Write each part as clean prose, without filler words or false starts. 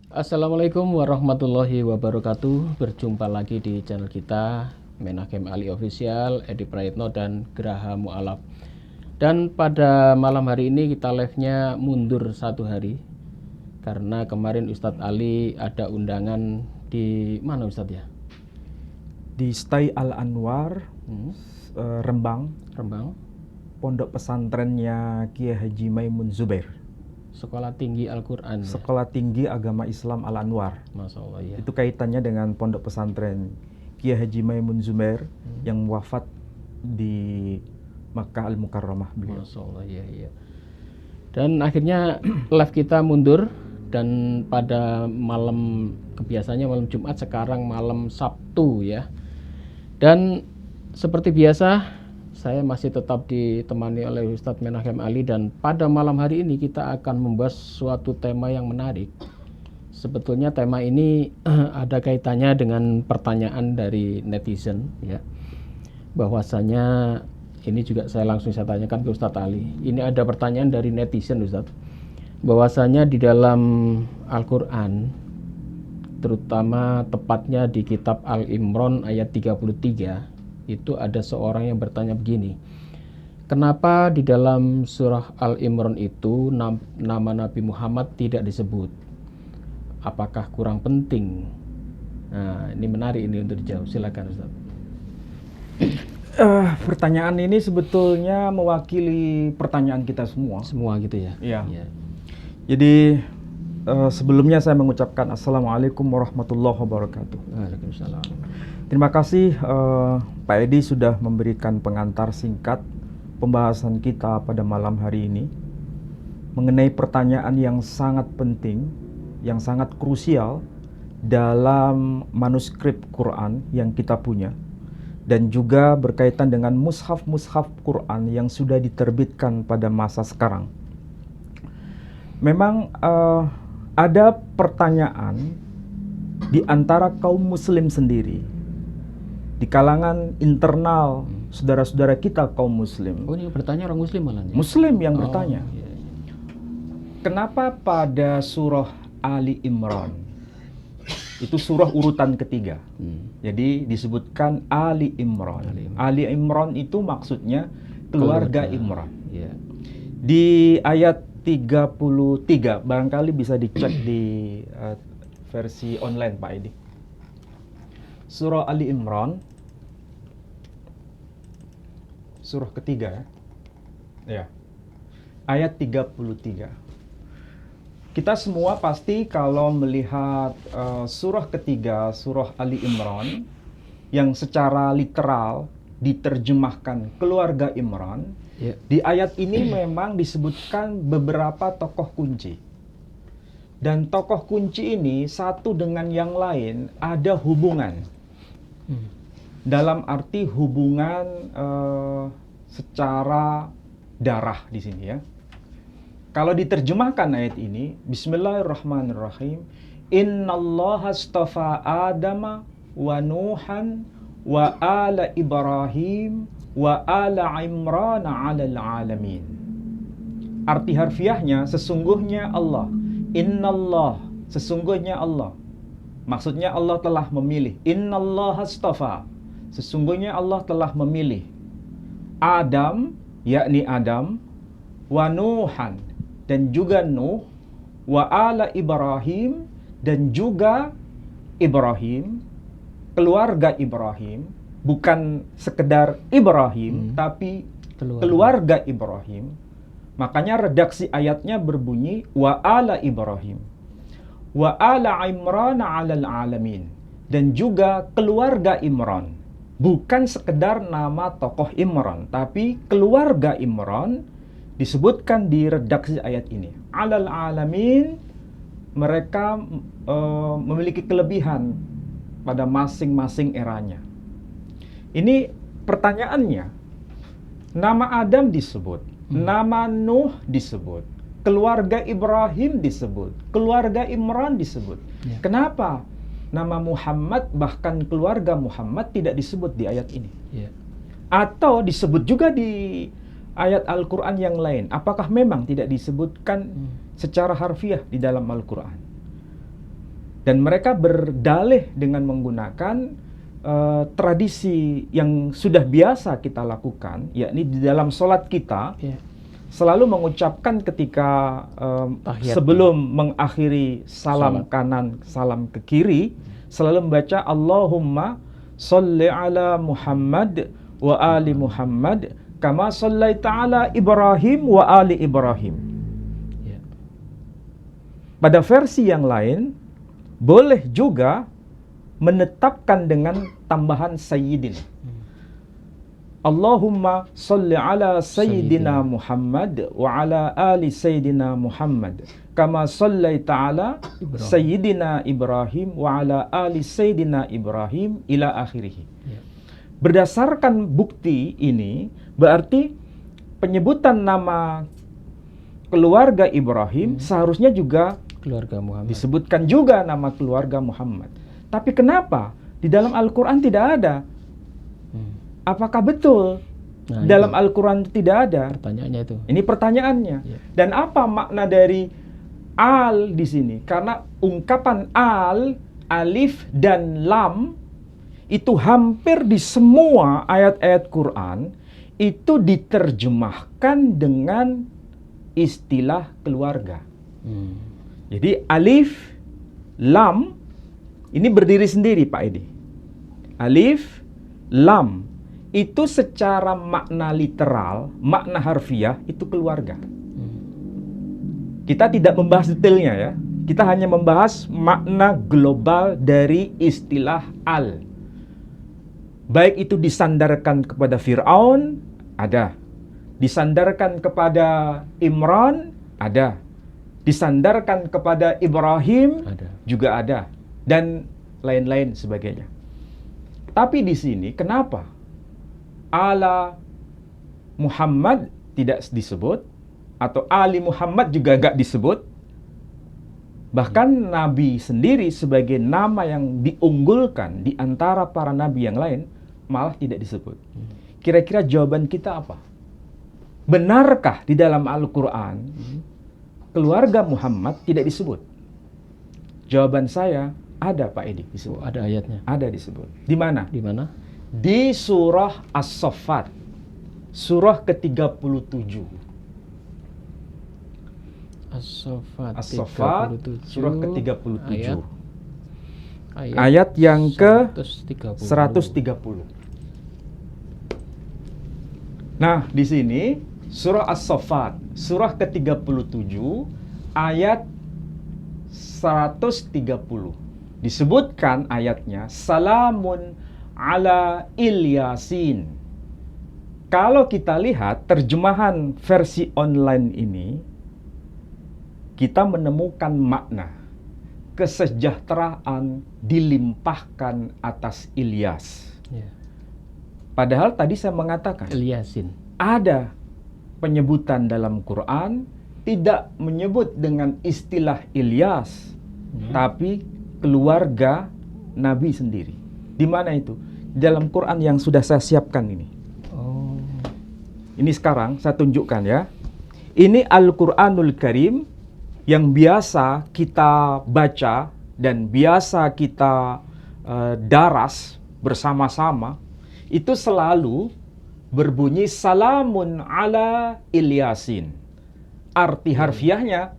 Assalamualaikum warahmatullahi wabarakatuh. Berjumpa lagi di channel kita Menahem Ali Official, Edi Praitno dan Graha Mu'alaf. Dan pada malam hari ini kita live-nya mundur satu hari karena kemarin Ustadz Ali ada undangan di mana Ustadz ya? Di Stai Al-Anwar, Rembang, Rembang, pondok pesantrennya Kiai Haji Maimun Zubair, Sekolah Tinggi Al-Quran. Sekolah Tinggi Agama Islam Al-Anwar. Masya Allah ya. Itu kaitannya dengan pondok pesantren Kiai Haji Maimun Zubair yang wafat di Makkah Al-Mukarramah beliau. Masya Allah ya. Dan akhirnya live kita mundur. Dan pada malam, kebiasaannya malam Jumat, sekarang malam Sabtu ya. Dan seperti biasa saya masih tetap ditemani oleh Ustadz Menahem Ali. Dan pada malam hari ini kita akan membahas suatu tema yang menarik. Sebetulnya tema ini ada kaitannya dengan pertanyaan dari netizen ya. Bahwasanya ini juga saya tanyakan ke Ustadz Ali. Ini ada pertanyaan dari netizen Ustadz, bahwasanya di dalam Al-Quran, terutama tepatnya di kitab Al-Imran ayat 33, itu ada seorang yang bertanya begini, kenapa di dalam surah Al-Imran itu nama Nabi Muhammad tidak disebut? Apakah kurang penting? Nah, ini menarik ini untuk dijawab. Silakan Ustaz. Pertanyaan ini sebetulnya mewakili pertanyaan kita semua. Semua gitu ya? Iya. Jadi sebelumnya saya mengucapkan Assalamualaikum warahmatullahi wabarakatuh. Waalaikumsalam. Terima kasih Pak Edi sudah memberikan pengantar singkat pembahasan kita pada malam hari ini mengenai pertanyaan yang sangat penting, yang sangat krusial dalam manuskrip Quran yang kita punya, dan juga berkaitan dengan mushaf-mushaf Quran yang sudah diterbitkan pada masa sekarang. Memang ada pertanyaan di antara kaum muslim sendiri, di kalangan internal saudara-saudara kita kaum muslim. Oh, ini bertanya orang muslim malah ya? Muslim yang bertanya. Iya. Kenapa pada surah Ali Imran, itu surah urutan ketiga, jadi disebutkan Ali Imran. Ali Imran itu maksudnya keluarga Imran. Yeah. Di ayat 33, barangkali bisa dicek di versi online Pak Edi. Surah Ali Imran, surah ketiga ya. Ayat 33. Kita semua pasti kalau melihat surah ketiga, surah Ali Imran, yang secara literal diterjemahkan keluarga Imran, di ayat ini memang disebutkan beberapa tokoh kunci. Dan tokoh kunci ini satu dengan yang lain ada hubungan. Dalam arti hubungan secara darah di sini ya. Kalau diterjemahkan ayat ini, Bismillahirrahmanirrahim, Innallaha astafa Adama wa Nuhan wa ala Ibrahim wa ala Imran 'alal alamin. Arti harfiahnya, sesungguhnya Allah. Innallah, sesungguhnya Allah. Maksudnya Allah telah memilih. Innallaha astafa, sesungguhnya Allah telah memilih Adam, yakni Adam, wa Nuhan, dan juga Nuh, wa ala Ibrahim, dan juga Ibrahim, keluarga Ibrahim, bukan sekedar Ibrahim, tapi keluarga Ibrahim. Makanya redaksi ayatnya berbunyi wa ala Ibrahim, wa ala Imran 'alal alamin, dan juga keluarga Imran. Bukan sekedar nama tokoh Imran, tapi keluarga Imran disebutkan di redaksi ayat ini. 'Alal alamin, mereka memiliki kelebihan pada masing-masing eranya. Ini pertanyaannya, nama Adam disebut, nama Nuh disebut, keluarga Ibrahim disebut, keluarga Imran disebut. Kenapa nama Muhammad, bahkan keluarga Muhammad, tidak disebut di ayat ini? Atau disebut juga di ayat Al-Quran yang lain? Apakah memang tidak disebutkan secara harfiah di dalam Al-Quran? Dan mereka berdalih dengan menggunakan tradisi yang sudah biasa kita lakukan, yakni di dalam sholat kita selalu mengucapkan ketika Tahiyat. sebelum mengakhiri salam Salat. kanan, salam ke kiri, selalu membaca Allahumma sholli ala Muhammad wa ali Muhammad kama shallaita ala Ibrahim wa ali Ibrahim. Ya. Pada versi yang lain boleh juga menetapkan dengan tambahan sayyidin. Allahumma sholli ala sayyidina Muhammad wa ala ali sayyidina Muhammad kama shallaita ala sayyidina Ibrahim wa ala ali sayyidina Ibrahim ila akhirih. Ya. Berdasarkan bukti ini berarti penyebutan nama keluarga Ibrahim seharusnya juga Keluarga Muhammad. disebutkan juga nama keluarga Muhammad. Tapi kenapa di dalam Al-Quran tidak ada? Apakah betul Nah, dalam itu Al-Quran tidak ada? pertanyaannya itu. Ini pertanyaannya. Ya. Dan apa makna dari al di sini? Karena ungkapan al, alif dan lam itu hampir di semua ayat-ayat Quran itu diterjemahkan dengan istilah keluarga. Jadi alif, lam ini berdiri sendiri Pak Edi. Alif, lam itu secara makna literal, makna harfiah itu keluarga. Kita tidak membahas detailnya ya. Kita hanya membahas makna global dari istilah al. Baik itu disandarkan kepada Fir'aun, ada. Disandarkan kepada Imran, ada. Disandarkan kepada Ibrahim, Ada. juga ada. Dan lain-lain sebagainya. Tapi di sini kenapa ala Muhammad tidak disebut atau ali Muhammad juga nggak disebut? Bahkan Nabi sendiri sebagai nama yang diunggulkan di antara para nabi yang lain malah tidak disebut. Kira-kira jawaban kita apa? Benarkah di dalam Al-Quran keluarga Muhammad tidak disebut? Jawaban saya ada Pak Edi disebut. Ada ayatnya. Ada disebut. Di mana? Di mana? Di surah As-Saffat, surah ke-37. As-Saffat. As-Saffat, 37. surah ke-37. Ayat Ayat yang ke 130. 130. Nah, di sini surah As-Saffat, surah ke-37, ayat 130. Disebutkan ayatnya, salamun ala Ilyasin. Kalau kita lihat terjemahan versi online ini, kita menemukan makna kesejahteraan dilimpahkan atas Ilyas. Ya. Padahal tadi saya mengatakan Ilyasin. ada penyebutan dalam Quran tidak menyebut dengan istilah Ilyas, tapi keluarga Nabi sendiri. Di mana itu? Dalam Quran yang sudah saya siapkan ini. Oh. Ini sekarang saya tunjukkan ya. Ini Al-Quranul Karim yang biasa kita baca dan biasa kita daras bersama-sama. Itu selalu berbunyi salamun ala Ilyasin. Arti harfiahnya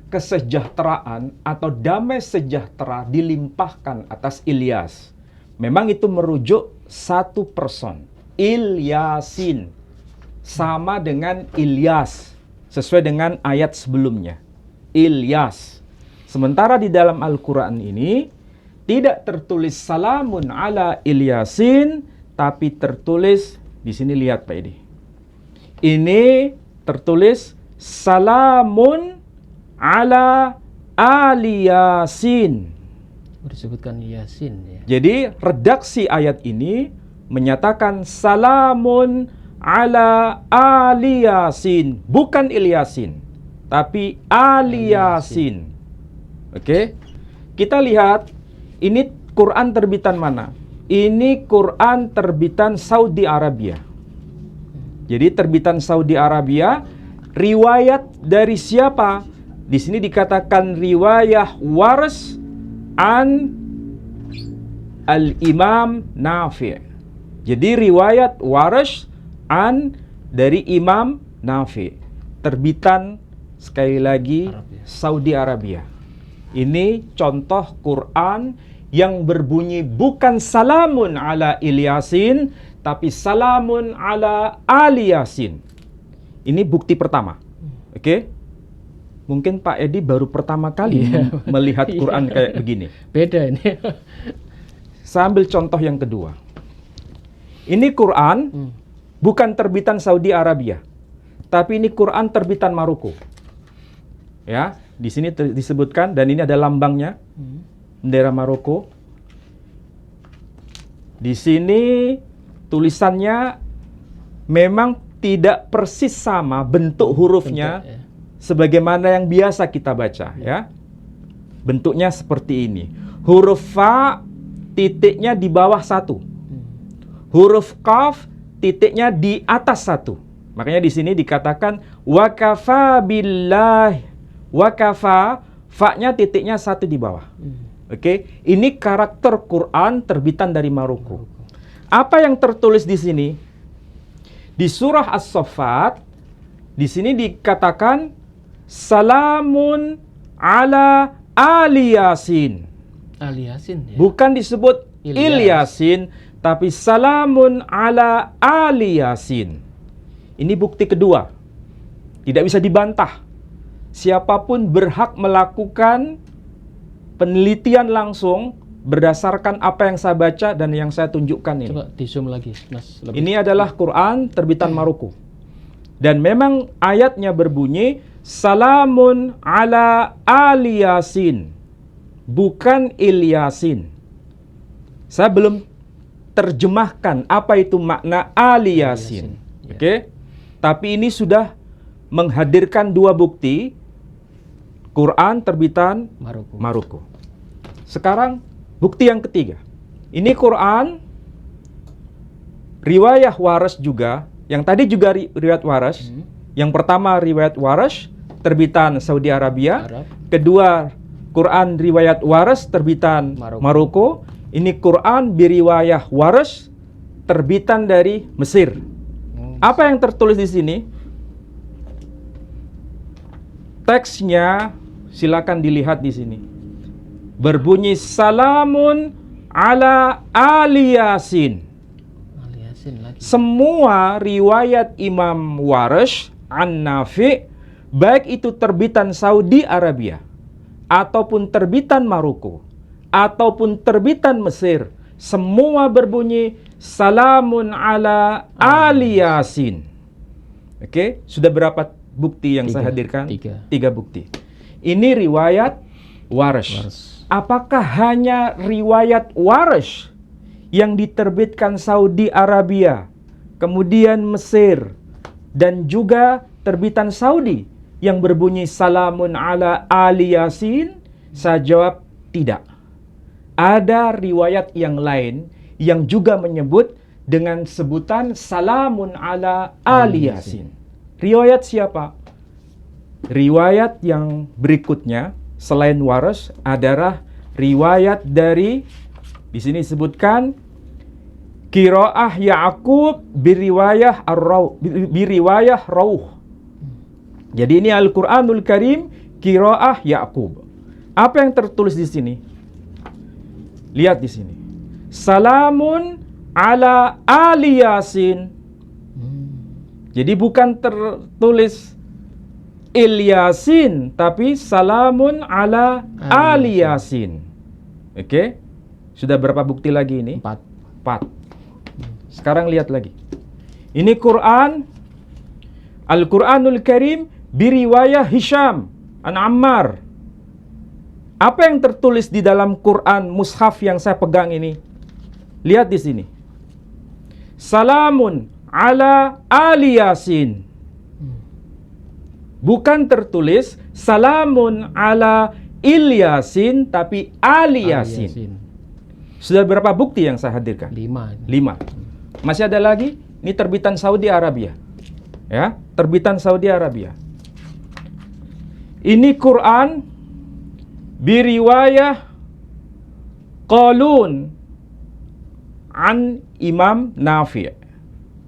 kesejahteraan atau damai sejahtera dilimpahkan atas Ilyas. Memang itu merujuk satu person. Ilyasin sama dengan Ilyas sesuai dengan ayat sebelumnya. Ilyas. Sementara di dalam Al-Quran ini tidak tertulis salamun ala Ilyasin, tapi tertulis di sini lihat Pak Edi. Ini tertulis salamun ala ali Yasin. Disebutkan Yasin ya. Jadi redaksi ayat ini menyatakan salamun ala ali Yasin, bukan Ilyasin, tapi ali Yasin. Oke. Kita lihat ini Quran terbitan mana? Ini Quran terbitan Saudi Arabia. Jadi terbitan Saudi Arabia, riwayat dari siapa? Di sini dikatakan riwayah Wars an al-Imam Nafi'. Jadi riwayat Warash an dari Imam Nafi'. Terbitan sekali lagi Saudi Arabia. Ini contoh Quran yang berbunyi bukan salamun ala Ilyasin, tapi salamun ala Ali Yasin. Ini bukti pertama. Oke? Mungkin Pak Edi baru pertama kali melihat Quran kayak begini. Beda ini. Saya ambil contoh yang kedua. Ini Quran bukan terbitan Saudi Arabia, tapi ini Quran terbitan Maroko. Ya, di sini disebutkan dan ini ada lambangnya, bendera Maroko. Di sini tulisannya memang tidak persis sama bentuk hurufnya sebagaimana yang biasa kita baca, ya. Bentuknya seperti ini. Huruf fa titiknya di bawah satu. Huruf qaf titiknya di atas satu. Makanya di sini dikatakan wakafa billah. Wakafa, fa-nya titiknya satu di bawah. Oke, ini karakter Quran terbitan dari Maroko. Apa yang tertulis di sini? Di surah As-Saffat, di sini dikatakan salamun ala Ali Yasin. Ali Yasin ya. Bukan disebut Ilyasin, tapi salamun ala Ali Yasin. Ini bukti kedua. Tidak bisa dibantah. Siapapun berhak melakukan penelitian langsung berdasarkan apa yang saya baca dan yang saya tunjukkan ini. Coba di zoom lagi, Mas. Ini adalah Quran terbitan Maroko. Dan memang ayatnya berbunyi salamun ala Ali Yasin, bukan Ilyasin. Saya belum terjemahkan apa itu makna Ali Yasin. Oke? Tapi ini sudah menghadirkan dua bukti Quran terbitan Maroko. Sekarang bukti yang ketiga. Ini Quran riwayah Warash juga. Yang tadi juga riwayat Warash. Yang pertama riwayat Warash terbitan Saudi Arabia. Kedua Quran riwayat Warash terbitan Maroko. Ini Quran biriwayah Warash terbitan dari Mesir. Apa yang tertulis di sini? Teksnya silakan dilihat di sini. Berbunyi salamun ala Ali Yasin. Semua riwayat Imam Warash an Nafi', baik itu terbitan Saudi Arabia ataupun terbitan Maroko ataupun terbitan Mesir, semua berbunyi salamun ala Ali Yasin. Oke, sudah berapa bukti yang saya hadirkan? Tiga bukti. Ini riwayat Warash. Apakah hanya riwayat Warash yang diterbitkan Saudi Arabia, kemudian Mesir, dan juga terbitan Saudi yang berbunyi salamun ala Ali Yasin? Saya jawab tidak. Ada riwayat yang lain yang juga menyebut dengan sebutan salamun ala Ali Yasin. Riwayat siapa? Riwayat yang berikutnya selain Warash adalah riwayat dari, di sini disebutkan qiraah Ya'qub biriwayah Rauh. Jadi ini Al-Qur'anul Karim qiraah Ya'qub. Apa yang tertulis di sini? Lihat di sini. Salamun ala Ali Yasin. Jadi bukan tertulis Ilyasin, tapi salamun ala Ali Yasin. Oke? Sudah berapa bukti lagi ini? 4. Sekarang lihat lagi. Ini Quran, Al-Quranul Karim biriwayah Hisham an Ammar. Apa yang tertulis di dalam Quran mushaf yang saya pegang ini? Lihat di sini. Salamun ala Ali Yasin. Bukan tertulis salamun ala Ilyasin, tapi Ali Yasin. Sudah berapa bukti yang saya hadirkan? 5. Masih ada lagi? Ini terbitan Saudi Arabia. Ya, terbitan Saudi Arabia. Ini Quran biriwayah Qalun an Imam Nafi'.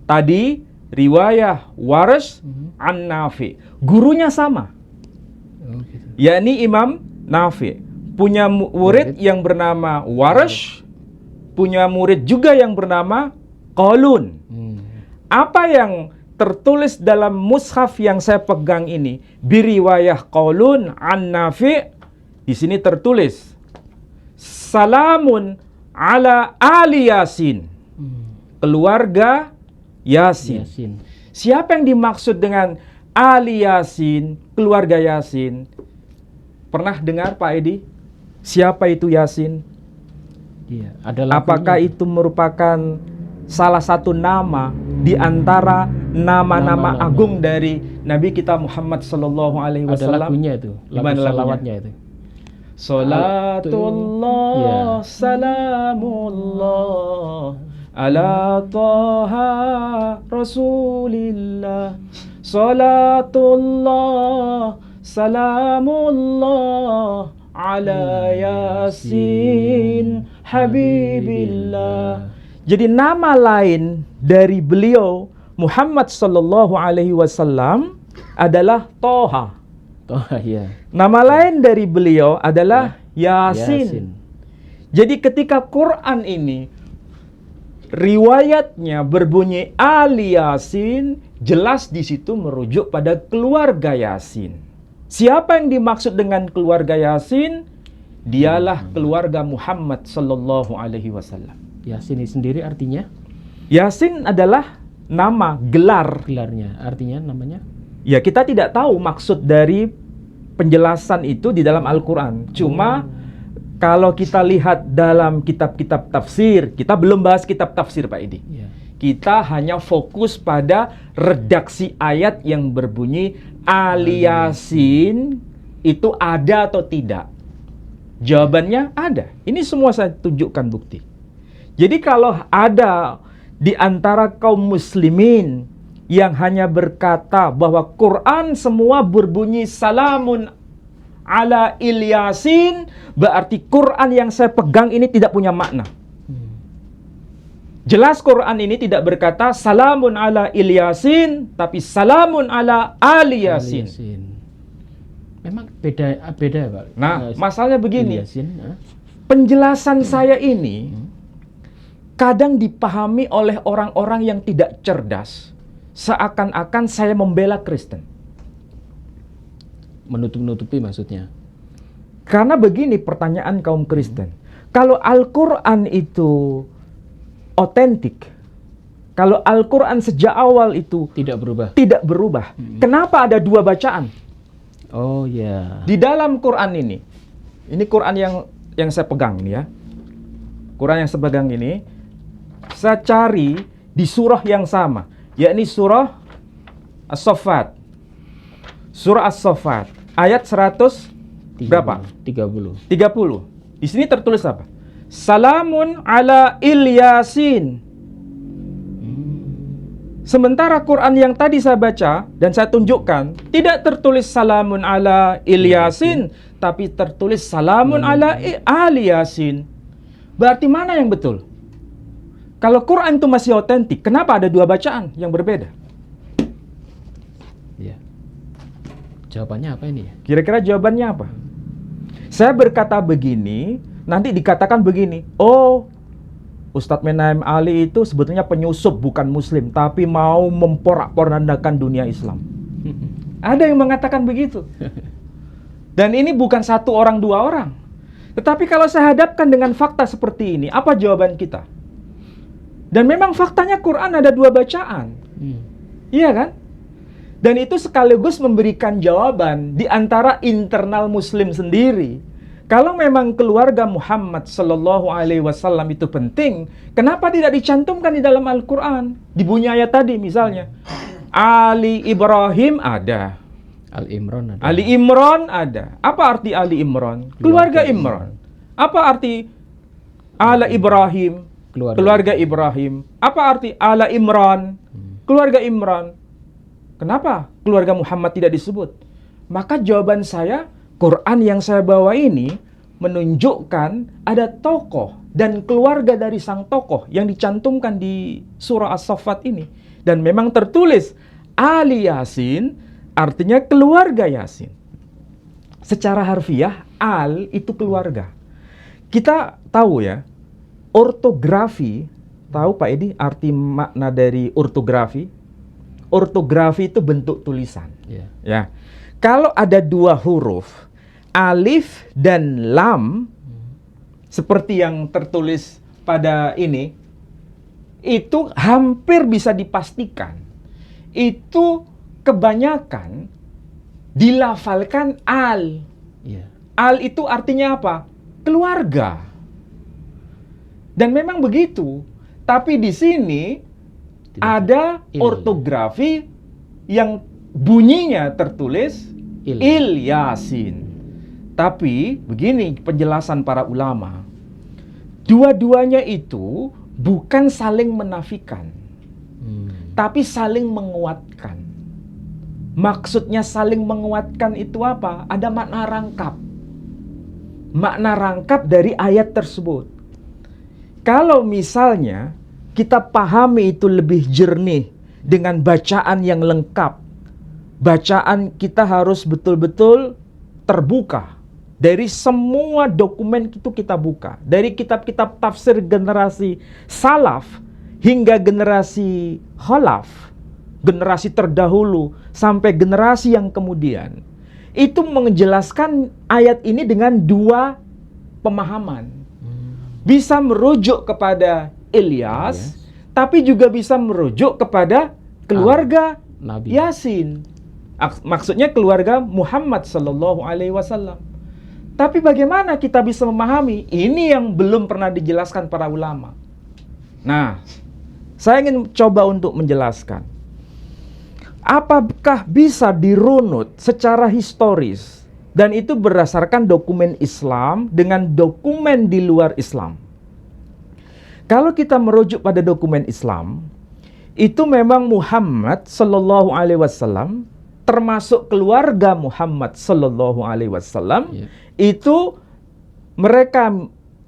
Tadi riwayah Warsh an Nafi'. Gurunya sama. Oh, gitu. Yakni Imam Nafi'. Punya murid yang bernama Warsh, punya murid juga yang bernama Qalun. Apa yang tertulis dalam mushaf yang saya pegang ini, biriwayah Qalun an Nafi', di sini tertulis salamun ala ali Yasin, keluarga Yasin. Siapa yang dimaksud dengan ali Yasin, keluarga Yasin? Pernah dengar Pak Edi? Siapa itu Yasin? Iya, ada lagunya. Apakah itu merupakan salah satu nama di antara nama-nama Nama-nama. agung dari Nabi kita Muhammad sallallahu alaihi Ada wasallam? lagunya itu, lagu Gimana lagunya? salawatnya itu. Salatullah Ya. salamullah ala taha rasulillah. Salatullah salamullah ala yasin habibillah. Jadi nama lain dari beliau Muhammad sallallahu alaihi wasallam adalah Toha. Oh iya. Nama lain dari beliau adalah Yasin. Jadi ketika Quran ini riwayatnya berbunyi Ali Yasin, jelas di situ merujuk pada keluarga Yasin. Siapa yang dimaksud dengan keluarga Yasin? Dialah keluarga Muhammad sallallahu alaihi wasallam. Yasin ini sendiri artinya? Yasin adalah nama, gelar. Gelarnya, artinya namanya? Ya, kita tidak tahu maksud dari penjelasan itu di dalam Al-Quran. Cuma kalau kita lihat dalam kitab-kitab tafsir, kita belum bahas kitab tafsir Pak Edi. Ya. Kita hanya fokus pada redaksi ayat yang berbunyi Ali Yasin itu ada atau tidak. Jawabannya ada. Ini semua saya tunjukkan bukti. Jadi kalau ada di antara kaum muslimin yang hanya berkata bahwa Quran semua berbunyi salamun ala Ilyasin, berarti Quran yang saya pegang ini tidak punya makna. Jelas Quran ini tidak berkata salamun ala Ilyasin, tapi salamun ala Ali Yasin. Memang beda Pak. Nah, masalahnya begini. Yasin, Penjelasan saya ini kadang dipahami oleh orang-orang yang tidak cerdas. Seakan-akan saya membela Kristen. Menutup-nutupi maksudnya. Karena begini pertanyaan kaum Kristen. Kalau Al-Quran itu otentik, kalau Al-Quran sejak awal itu Tidak berubah. tidak berubah, kenapa ada dua bacaan? Oh ya. Di dalam Quran ini Quran yang saya pegang ini ya. Quran yang saya pegang ini, saya cari di surah yang sama, yakni surah As-Saffat. Surah As-Saffat ayat 100 berapa? 30. 30. Di sini tertulis apa? Salamun ala Ilyasin. Sementara Quran yang tadi saya baca dan saya tunjukkan tidak tertulis salamun ala Ilyasin, tapi tertulis salamun ala Ali Yasin. Berarti mana yang betul? Kalau Quran itu masih otentik, kenapa ada dua bacaan yang berbeda? Ya. Jawabannya apa ini ya? Kira-kira jawabannya apa? Saya berkata begini, nanti dikatakan begini, oh, Ustadz Menahem Ali itu sebetulnya penyusup bukan muslim, tapi mau memporak-porandakan dunia Islam. Ada yang mengatakan begitu. Dan ini bukan satu orang, dua orang. Tetapi kalau saya hadapkan dengan fakta seperti ini, apa jawaban kita? Dan memang faktanya Quran ada dua bacaan. Iya kan? Dan itu sekaligus memberikan jawaban di antara internal muslim sendiri. Kalau memang keluarga Muhammad sallallahu alaihi wasallam itu penting, kenapa tidak dicantumkan di dalam Al-Quran? Di bunyi ayat tadi misalnya, Ali Ibrahim ada, Al-Imran ada. Ali Imran ada. Apa arti Ali Imran? Keluarga Imran. Apa arti Ala Ibrahim? Keluarga Ibrahim. Apa arti Ala Imran? Keluarga Imran. Kenapa keluarga Muhammad tidak disebut? Maka jawaban saya, Quran yang saya bawa ini menunjukkan ada tokoh dan keluarga dari sang tokoh yang dicantumkan di surah As-Saffat ini. Dan memang tertulis Ali Yasin, artinya keluarga Yasin. Secara harfiah, al itu keluarga. Kita tahu ya, ortografi, tahu Pak Edi arti makna dari ortografi? Ortografi itu bentuk tulisan. Ya. Kalau ada dua huruf, alif dan lam, seperti yang tertulis pada ini, itu hampir bisa dipastikan. Itu kebanyakan dilafalkan al. Al itu artinya apa? Keluarga. Dan memang begitu. Tapi di sini ada ortografi yang bunyinya tertulis Il Yasin. Tapi begini penjelasan para ulama. Dua-duanya itu bukan saling menafikan. Tapi saling menguatkan. Maksudnya saling menguatkan itu apa? Ada makna rangkap. Makna rangkap dari ayat tersebut. Kalau misalnya kita pahami itu lebih jernih dengan bacaan yang lengkap. Bacaan kita harus betul-betul terbuka. Dari semua dokumen itu kita buka. Dari kitab-kitab tafsir generasi salaf hingga generasi khalaf, generasi terdahulu sampai generasi yang kemudian. Itu menjelaskan ayat ini dengan dua pemahaman. Bisa merujuk kepada Ilyas, tapi juga bisa merujuk kepada keluarga Nabi Yasin. Maksudnya keluarga Muhammad sallallahu alaihi wasallam. Tapi bagaimana kita bisa memahami? Ini yang belum pernah dijelaskan para ulama. Nah, saya ingin coba untuk menjelaskan. Apakah bisa dirunut secara historis dan itu berdasarkan dokumen Islam dengan dokumen di luar Islam? Kalau kita merujuk pada dokumen Islam, itu memang Muhammad sallallahu alaihi wasallam termasuk keluarga Muhammad sallallahu alaihi wasallam itu mereka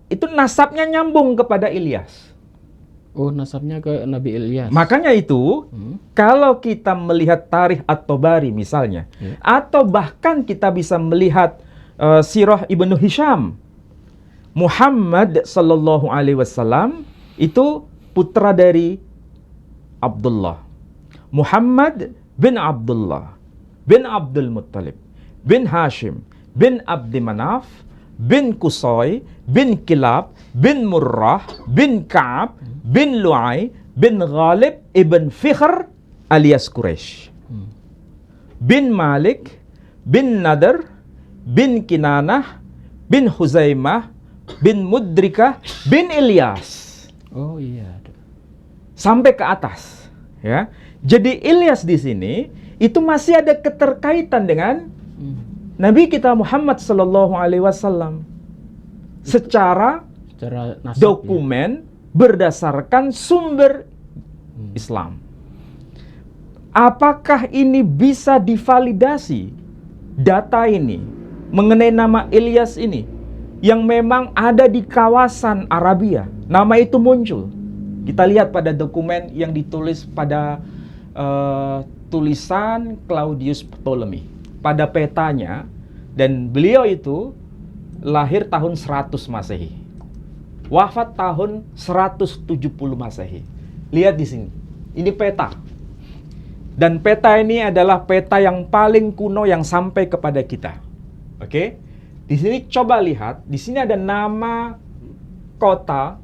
itu nasabnya nyambung kepada Ilyas. Oh, nasabnya ke Nabi Ilyas. Makanya itu, kalau kita melihat tarikh At-Tabari misalnya, atau bahkan kita bisa melihat sirah Ibnu Hisham, Muhammad sallallahu alaihi wasallam itu putra dari Abdullah. Muhammad bin Abdullah, bin Abdul Muttalib, bin Hashim, bin Abdi Manaf, bin Qusay, bin Kilab, bin Murrah, bin Ka'ab, bin Lu'ay, bin Ghalib, ibn Fikhr alias Quraisy, bin Malik, bin Nadar, bin Kinanah, bin Huzaimah, bin Mudrikah, bin Ilyas. Oh iya. Sampai ke atas, ya. Jadi Ilyas di sini itu masih ada keterkaitan dengan Nabi kita Muhammad sallallahu alaihi wasallam secara nasab, dokumen berdasarkan sumber Islam. Apakah ini bisa divalidasi data ini mengenai nama Ilyas ini yang memang ada di kawasan Arabia? Nama itu muncul. Kita lihat pada dokumen yang ditulis pada tulisan Claudius Ptolemy pada petanya, dan beliau itu lahir tahun 100 Masehi. Wafat tahun 170 Masehi. Lihat di sini. Ini peta. Dan peta ini adalah peta yang paling kuno yang sampai kepada kita. Oke? Di sini coba lihat, di sini ada nama kota,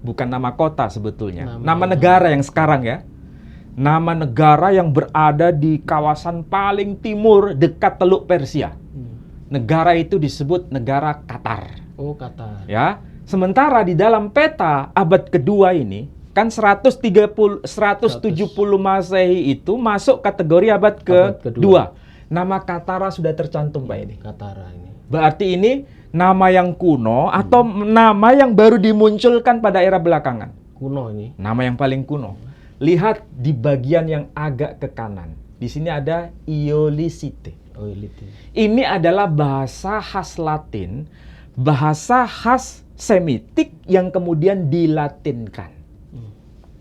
bukan nama kota sebetulnya. Nama negara yang sekarang ya. Nama negara yang berada di kawasan paling timur dekat Teluk Persia. Negara itu disebut negara Qatar. Oh, Qatar. Ya. Sementara di dalam peta abad kedua ini, kan 170 Masehi itu masuk kategori abad kedua. Nama Qatar sudah tercantum Pak ini. Qatar ini. Berarti ini nama yang kuno atau nama yang baru dimunculkan pada era belakangan? Kuno ini. Nama yang paling kuno. Lihat di bagian yang agak ke kanan. Di sini ada Iolicite. Oh, Iolicite. Ini adalah bahasa khas Latin bahasa khas Semitik yang kemudian dilatinkan.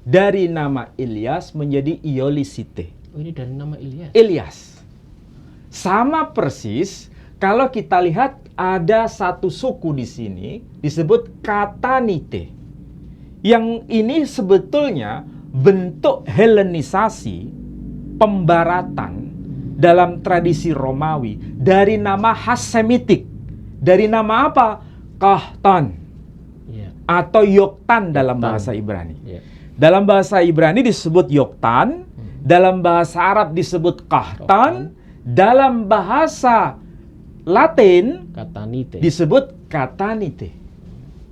Dari nama Ilyas menjadi Iolisite. Oh, ini dari nama Ilyas. Ilyas. Sama persis kalau kita lihat ada satu suku di sini disebut Katanite. Yang ini sebetulnya bentuk Helenisasi, pembaratan dalam tradisi Romawi dari nama khas Semitik. Dari nama apa? Kahtan atau Yoktan dalam bahasa Ibrani. Dalam bahasa Ibrani disebut Yoktan, dalam bahasa Arab disebut Kahtan, dalam bahasa Latin disebut Katanite.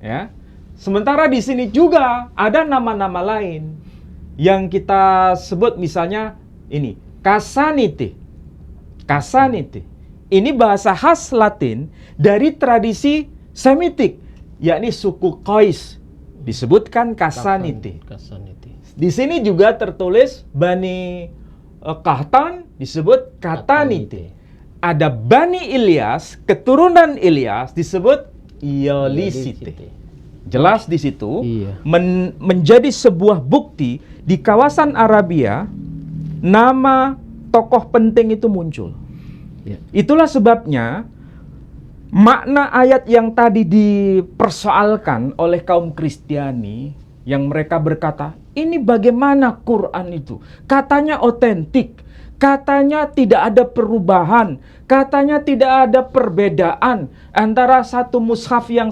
Ya. Sementara di sini juga ada nama-nama lain yang kita sebut, misalnya ini Casanite. Casanite. Ini bahasa khas Latin dari tradisi Semitik, yakni suku Qais, disebutkan Casanite. Di sini juga tertulis Bani Kahtan disebut Katanite. Ada Bani Ilyas, keturunan Ilyas disebut Iolisite. Jelas di situ. Menjadi sebuah bukti di kawasan Arabia nama tokoh penting itu muncul. Itulah sebabnya makna ayat yang tadi dipersoalkan oleh kaum Kristiani, yang mereka berkata, ini bagaimana Quran itu? Katanya otentik, katanya tidak ada perubahan, katanya tidak ada perbedaan antara satu mushaf yang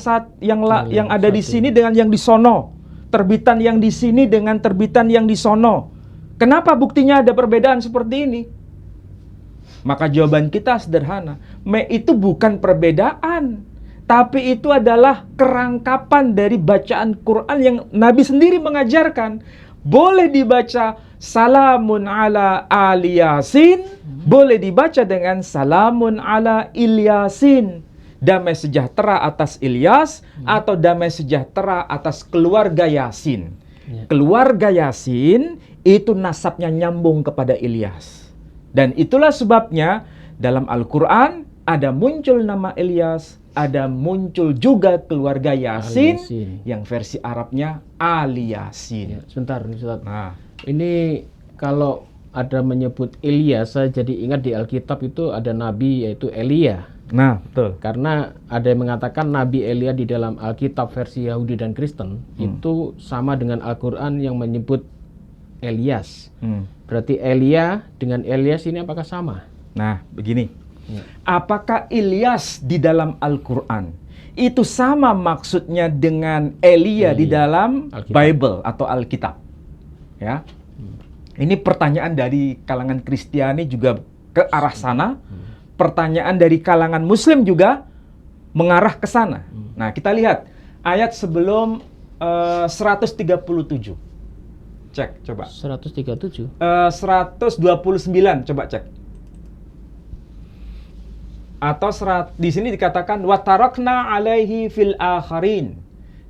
ada di sini dengan yang di sono, terbitan yang di sini dengan terbitan yang di sono. Kenapa buktinya ada perbedaan seperti ini? Maka jawaban kita sederhana, itu bukan perbedaan, tapi itu adalah kerangkapan dari bacaan Quran yang Nabi sendiri mengajarkan. Boleh dibaca salamun ala ali Yasin, boleh dibaca dengan salamun ala Ilyasin. Damai sejahtera atas Ilyas atau damai sejahtera atas keluarga Yasin. Keluarga Yasin itu nasabnya nyambung kepada Ilyas. Dan itulah sebabnya dalam Al-Quran ada muncul nama Ilyas, ada muncul juga keluarga Yasin, yang versi Arabnya Ali Yasin. Sebentar, Ustaz. Nah, ini kalau ada menyebut Ilyas, saya jadi ingat di Alkitab itu ada nabi yaitu Elia. Nah, betul. Karena ada yang mengatakan Nabi Elia di dalam Alkitab versi Yahudi dan Kristen itu sama dengan Al-Quran yang menyebut Elias. Berarti Elia dengan Elias ini apakah sama? Nah, begini. Apakah Ilyas di dalam Al-Quran itu sama maksudnya dengan Elia di dalam Alkitab. Bible atau Alkitab? Ya. Ini pertanyaan dari kalangan Kristiani juga ke arah sana. Pertanyaan dari kalangan Muslim juga mengarah ke sana. Nah, kita lihat ayat sebelum 137. Cek, coba. 137? 129, coba cek. Atau di sini dikatakan watarakna alaihi fil akharin,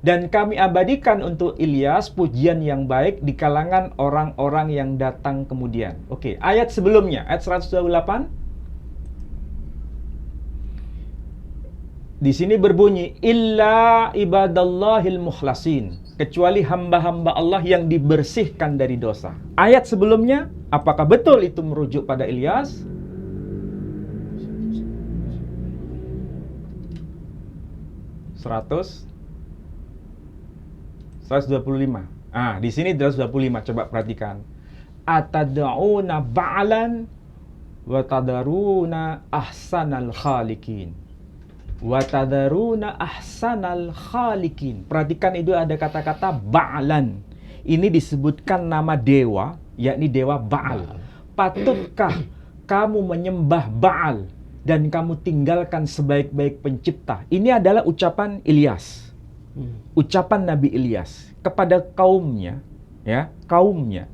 dan kami abadikan untuk Ilyas pujian yang baik di kalangan orang-orang yang datang kemudian. Oke, ayat sebelumnya, ayat 128. Di sini berbunyi illa ibadallahil mukhlasin, kecuali hamba-hamba Allah yang dibersihkan dari dosa. Ayat sebelumnya, apakah betul itu merujuk pada Ilyas? Seratus 125. Ah, di sini 125. Coba perhatikan. Atad'una ba'lan wa tadaruna ahsanal khaliqin. Wa tadaruna ahsanal khaliqin. Perhatikan, itu ada kata-kata ba'lan. Ini disebutkan nama dewa, yakni dewa Baal. Patutkah kamu menyembah Baal dan kamu tinggalkan sebaik-baik pencipta? Ini adalah ucapan Ilyas. Ucapan Nabi Ilyas kepada kaumnya, ya, kaumnya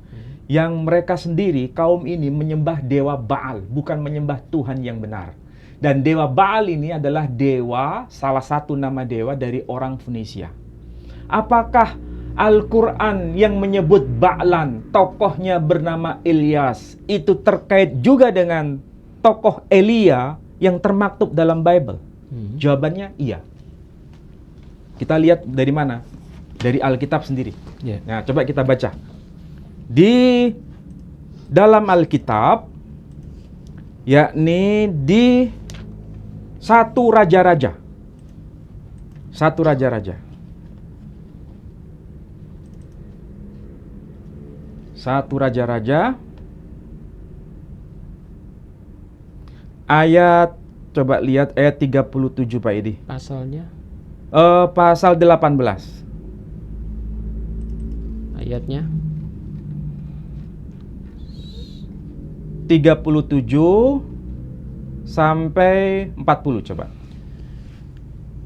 yang mereka sendiri, kaum ini menyembah dewa Baal, bukan menyembah Tuhan yang benar. Dan dewa Baal ini adalah dewa, salah satu nama dewa dari orang Fenisia. Apakah Al-Quran yang menyebut Ba'lan, tokohnya bernama Ilyas, itu terkait juga dengan tokoh Elia yang termaktub dalam Bible? Jawabannya iya. Kita lihat dari mana? Dari Alkitab sendiri. Ya. Nah, coba kita baca. Di dalam Alkitab, yakni di 1 Raja-Raja. 1 Raja-Raja. 1 Raja-Raja. Ayat, coba lihat ayat 37 Pak Edi. Pasalnya, Pasal 18. ayatnya 37 sampai 40 coba.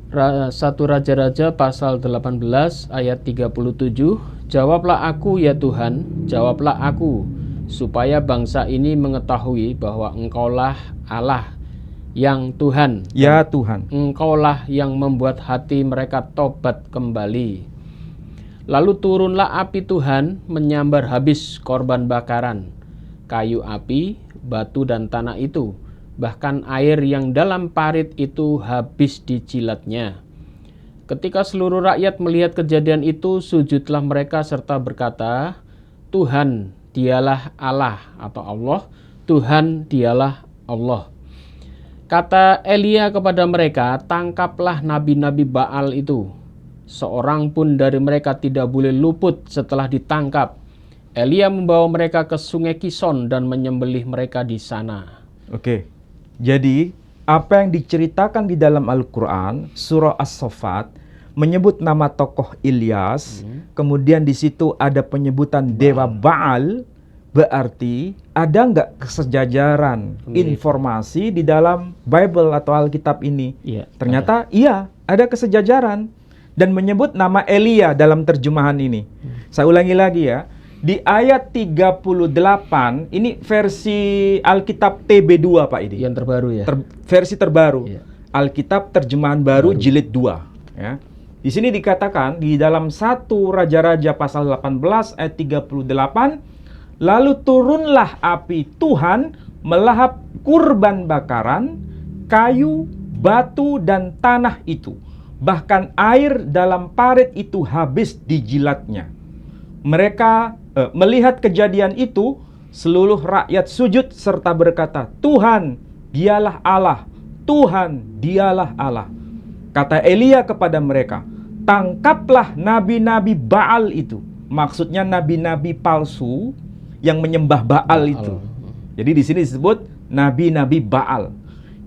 1 Raja-Raja pasal 18 ayat 37. Jawablah aku ya Tuhan, jawablah aku, supaya bangsa ini mengetahui bahwa Engkaulah Allah yang Tuhan. Ya Tuhan. Engkaulah yang membuat hati mereka tobat kembali. Lalu turunlah api Tuhan menyambar habis korban bakaran, kayu api, batu dan tanah itu. Bahkan air yang dalam parit itu habis dijilatnya. Ketika seluruh rakyat melihat kejadian itu, sujudlah mereka serta berkata, Tuhan dialah Allah atau Allah, Tuhan dialah Allah. Kata Elia kepada mereka, tangkaplah nabi-nabi Baal itu. Seorang pun dari mereka tidak boleh luput setelah ditangkap. Elia membawa mereka ke sungai Kison dan menyembelih mereka di sana. Oke. Jadi, apa yang diceritakan di dalam Al-Qur'an, surah As-Saffat menyebut nama tokoh Ilyas, kemudian di situ ada penyebutan dewa Baal, berarti ada nggak kesejajaran informasi di dalam Bible atau Alkitab ini? Iya, Ternyata iya, ada kesejajaran dan menyebut nama Elia dalam terjemahan ini. Saya ulangi lagi ya. Di ayat 38, ini versi Alkitab TB2 Pak Idi. Yang terbaru ya. Versi terbaru. Iya. Alkitab terjemahan baru jilid 2 ya. Di sini dikatakan di dalam 1 Raja-Raja pasal 18 ayat 38, lalu turunlah api Tuhan melahap kurban bakaran, kayu, batu dan tanah itu. Bahkan air dalam parit itu habis dijilatnya. Mereka melihat kejadian itu, seluruh rakyat sujud serta berkata, Tuhan, dialah Allah. Tuhan, dialah Allah. Kata Elia kepada mereka, tangkaplah nabi-nabi Baal itu. Maksudnya nabi-nabi palsu yang menyembah Baal itu. Jadi di sini disebut nabi-nabi Baal.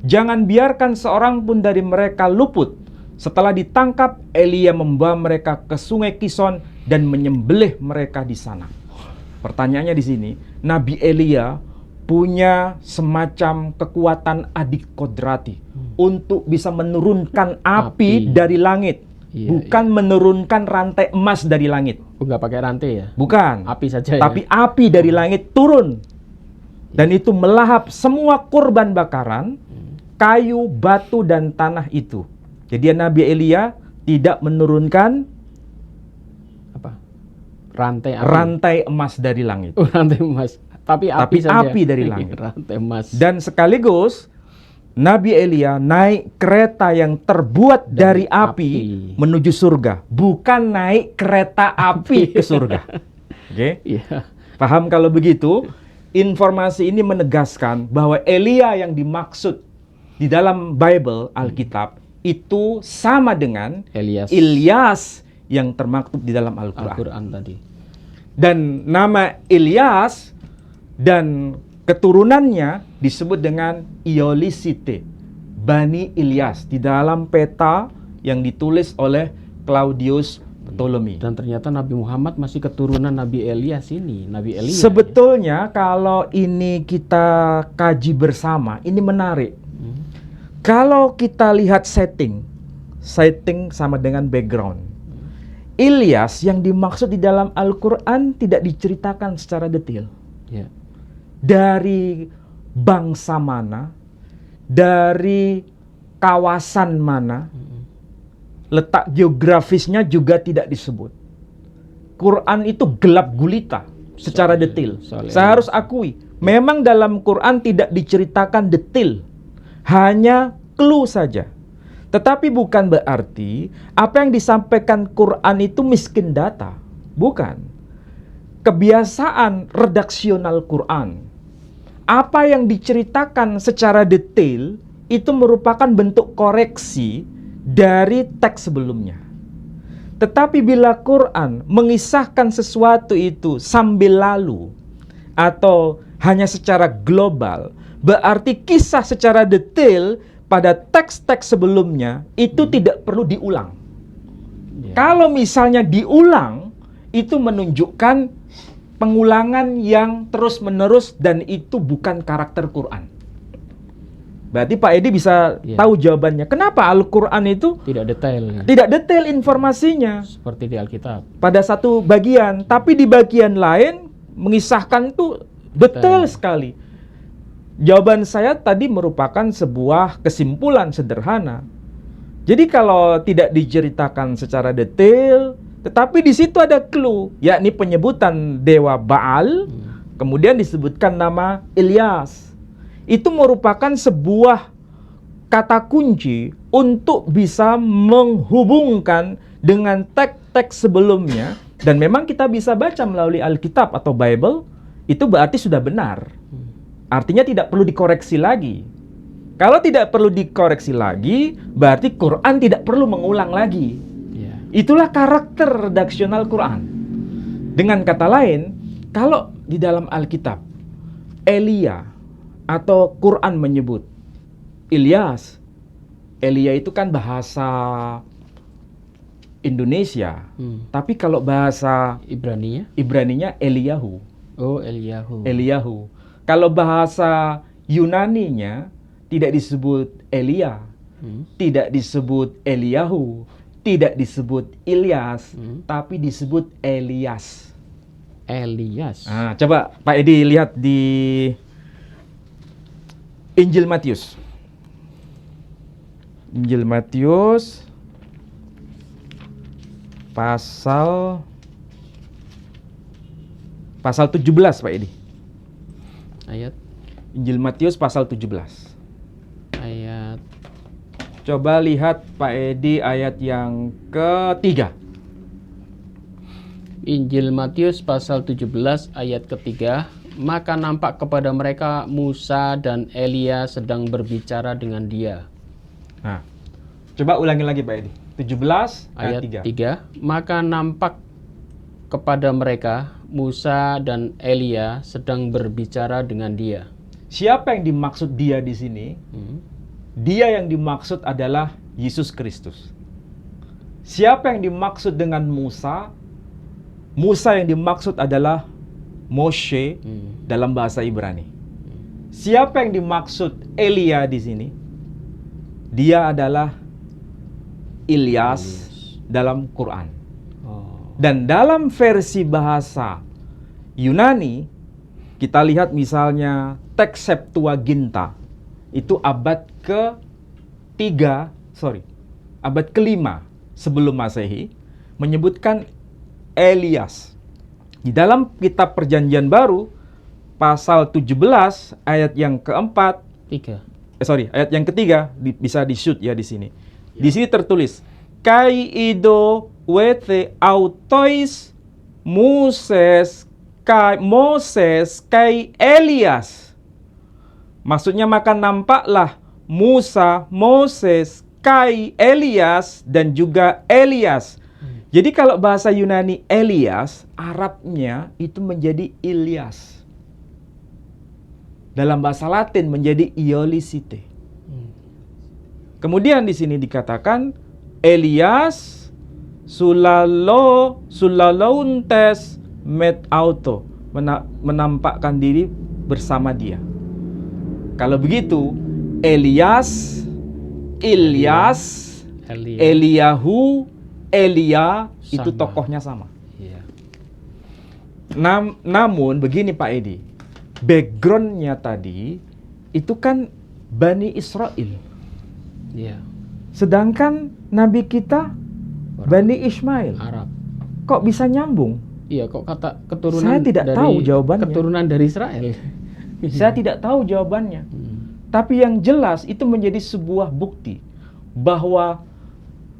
Jangan biarkan seorang pun dari mereka luput. Setelah ditangkap, Elia membawa mereka ke sungai Kison dan menyembelih mereka di sana. Pertanyaannya di sini, Nabi Elia punya semacam kekuatan adik kodrati untuk bisa menurunkan api dari langit. Bukan menurunkan rantai emas dari langit. Enggak pakai rantai ya? Bukan. Api saja ya? Tapi api dari langit turun. Dan itu melahap semua kurban bakaran, kayu, batu, dan tanah itu. Jadi Nabi Elia tidak menurunkan apa? Rantai api. Rantai emas dari langit. Oh, rantai emas. Tapi saja. Api dari langit. Rantai emas. Dan sekaligus Nabi Elia naik kereta yang terbuat dari api menuju surga, bukan naik kereta api ke surga. Oke? Iya. Paham kalau begitu? Informasi ini menegaskan bahwa Elia yang dimaksud di dalam Bible Alkitab itu sama dengan Ilyas yang termaktub di dalam Al-Quran tadi. Dan nama Ilyas dan keturunannya disebut dengan Iolisite, Bani Ilyas, di dalam peta yang ditulis oleh Claudius Ptolemy. Dan ternyata Nabi Muhammad masih keturunan Nabi Elias ini, Nabi Elia. Sebetulnya kalau ini kita kaji bersama, ini menarik. Kalau kita lihat setting sama dengan background. Ilyas yang dimaksud di dalam Al-Quran tidak diceritakan secara detail. Ya. Dari bangsa mana, dari kawasan mana, letak geografisnya juga tidak disebut. Quran itu gelap gulita secara detail. Saya harus akui, memang dalam Quran tidak diceritakan detail. Hanya clue saja. Tetapi bukan berarti apa yang disampaikan Quran itu miskin data. Bukan. Kebiasaan redaksional Quran, apa yang diceritakan secara detail itu merupakan bentuk koreksi dari teks sebelumnya. Tetapi bila Quran mengisahkan sesuatu itu sambil lalu atau hanya secara global, berarti kisah secara detail pada teks-teks sebelumnya itu tidak perlu diulang. Kalau misalnya diulang, itu menunjukkan pengulangan yang terus-menerus dan itu bukan karakter Quran. Berarti Pak Edi bisa tahu jawabannya. Kenapa Al-Quran itu tidak detail? Tidak detail informasinya. Seperti di Alkitab. Pada satu bagian, tapi di bagian lain mengisahkan itu detail sekali. Jawaban saya tadi merupakan sebuah kesimpulan sederhana. Jadi kalau tidak diceritakan secara detail, tetapi di situ ada clue, yakni penyebutan dewa Baal, kemudian disebutkan nama Ilyas. Itu merupakan sebuah kata kunci untuk bisa menghubungkan dengan teks-teks sebelumnya, dan memang kita bisa baca melalui Alkitab atau Bible, itu berarti sudah benar. Artinya tidak perlu dikoreksi lagi. Kalau tidak perlu dikoreksi lagi, berarti Quran tidak perlu mengulang lagi. Itulah karakter redaksional Quran. Dengan kata lain, kalau di dalam Alkitab, Elia atau Quran menyebut Ilyas, Elia itu kan bahasa Indonesia. Tapi kalau bahasa Ibraninya Eliyahu. Oh, Eliyahu. Eliyahu. Kalau bahasa Yunaninya tidak disebut Elia, tidak disebut Eliyahu, tidak disebut Ilyas, tapi disebut Elias. Elias. Nah, coba Pak Edi lihat di Injil Matius. Injil Matius pasal 17, Pak Edi. Ayat. Injil Matius pasal 17. Ayat. Coba lihat Pak Edi ayat yang ketiga. Injil Matius pasal 17 ayat ketiga. Maka nampak kepada mereka Musa dan Elia sedang berbicara dengan dia. Nah, coba ulangi lagi Pak Edi. 17 Ayat 3. 3. Maka nampak kepada mereka Musa dan Elia sedang berbicara dengan dia. Siapa yang dimaksud dia di sini? Dia yang dimaksud adalah Yesus Kristus. Siapa yang dimaksud dengan Musa? Musa yang dimaksud adalah Moshe dalam bahasa Ibrani. Siapa yang dimaksud Elia di sini? Dia adalah Ilyas dalam Quran. Dan dalam versi bahasa Yunani, kita lihat misalnya teks Septuaginta, itu abad ke-5 sebelum Masehi, menyebutkan Elias. Di dalam kitab Perjanjian Baru, pasal 17 ayat yang keempat, ayat yang ketiga, bisa di-shoot ya di sini. Di sini tertulis, Kai ido wete autois Moses kai Elias. Maksudnya maka nampaklah Musa, Moses, kai Elias dan juga Elias. Jadi kalau bahasa Yunani Elias, Arabnya itu menjadi Ilyas. Dalam bahasa Latin menjadi Iolisite. Kemudian di sini dikatakan Elias sulalauntes met auto, menampakkan diri bersama dia. Kalau begitu, Elias, Ilyas, Eliyahu, Elia itu tokohnya sama. Namun begini Pak Edi, backgroundnya tadi itu kan Bani Israel. Sedangkan Nabi kita Bani Ismail. Arab. Kok bisa nyambung? Iya, kok kata keturunan Saya tidak tahu jawabannya. Keturunan dari Israel. Saya tidak tahu jawabannya. Tapi yang jelas itu menjadi sebuah bukti bahwa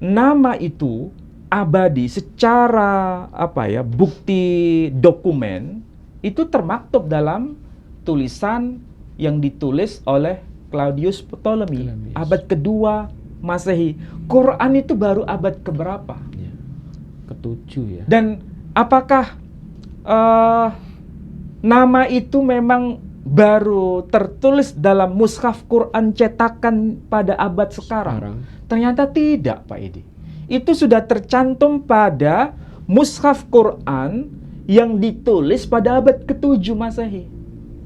nama itu abadi secara bukti dokumen itu termaktub dalam tulisan yang ditulis oleh Claudius Ptolemy abad kedua Masehi. Quran itu baru abad keberapa? Ya. Ketujuh ya. Dan apakah nama itu memang baru tertulis dalam mushaf Quran cetakan pada abad sekarang? Ternyata tidak, Pak Edi. Itu sudah tercantum pada mushaf Quran yang ditulis pada abad ke-7 Masehi.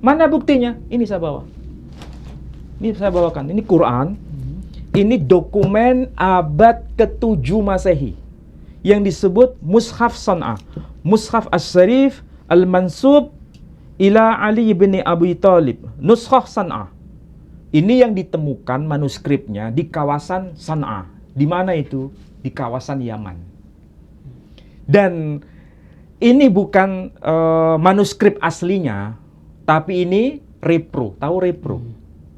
Mana buktinya? Ini saya bawa. Ini saya bawakan. Ini Quran. Ini dokumen abad ke-7 Masehi yang disebut Mushaf San'a, Mushaf As-Syarif Al-Mansub ila Ali bin Abi Thalib, Nuskhah San'a. Ini yang ditemukan manuskripnya di kawasan San'a. Di mana itu? Di kawasan Yaman. Dan ini bukan manuskrip aslinya, tapi ini repro. Tahu repro?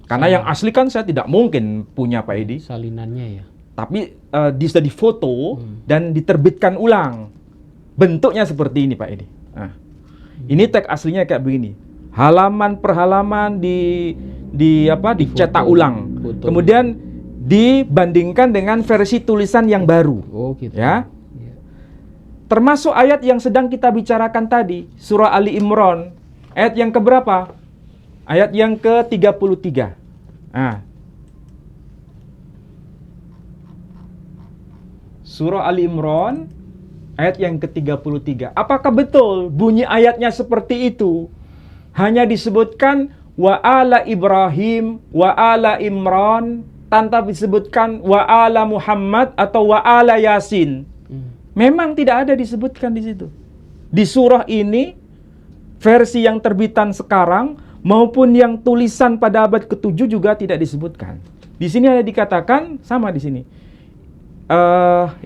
Karena yang asli kan saya tidak mungkin punya, Pak Edi. Salinannya ya. Tapi sudah difoto dan diterbitkan ulang. Bentuknya seperti ini, Pak Edi. Nah, ini teks aslinya kayak begini. Halaman per halaman dicetak ulang. Foto. Kemudian dibandingkan dengan versi tulisan yang baru. Oh gitu. Ya. Termasuk ayat yang sedang kita bicarakan tadi, surah Ali Imran, ayat yang keberapa? Ayat yang ke-33. Nah. Surah Ali Imran, ayat yang ke-33. Apakah betul bunyi ayatnya seperti itu? Hanya disebutkan wa ala Ibrahim, wa ala Imran, tanpa disebutkan wa ala Muhammad atau wa ala Yasin. Memang tidak ada disebutkan di situ. Di surah ini, versi yang terbitan sekarang, maupun yang tulisan pada abad ke-7 juga tidak disebutkan. Di sini ada dikatakan, sama di sini.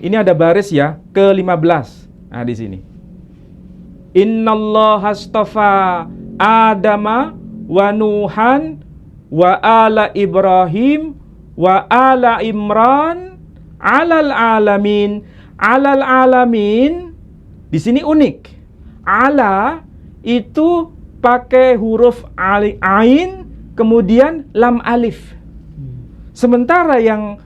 Ini ada baris ya, ke-15. Nah, di sini. Innallaha astafa Adama wa Nuhan wa ala Ibrahim wa ala Imran alal alamin. Alal alamin di sini unik. Ala itu pakai huruf ain kemudian lam alif. Sementara yang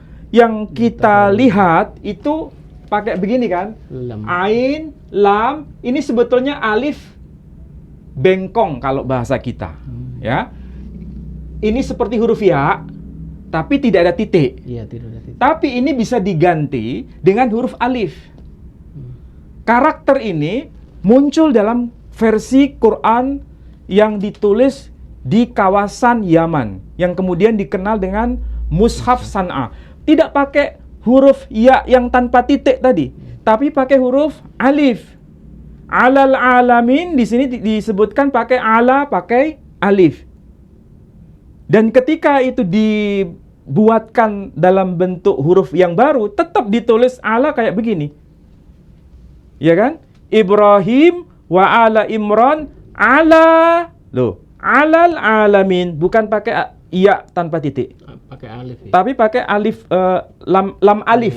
kita lihat itu pakai begini kan? Ain, lam, ini sebetulnya alif bengkong kalau bahasa kita, ya. Ini seperti huruf ya, tapi tidak ada titik. Iya, tidak ada titik. Tapi ini bisa diganti dengan huruf alif. Karakter ini muncul dalam versi Quran yang ditulis di kawasan Yaman, yang kemudian dikenal dengan Mushaf San'a. Tidak pakai huruf ya yang tanpa titik tadi, tapi pakai huruf alif. Alal alamin di sini disebutkan pakai ala, pakai alif. Dan ketika itu dibuatkan dalam bentuk huruf yang baru, tetap ditulis ala kayak begini. Ya kan? Ibrahim wa ala Imran ala alal alamin, bukan pakai iya tanpa titik. Pakai alif ya? Tapi pakai alif lam alif.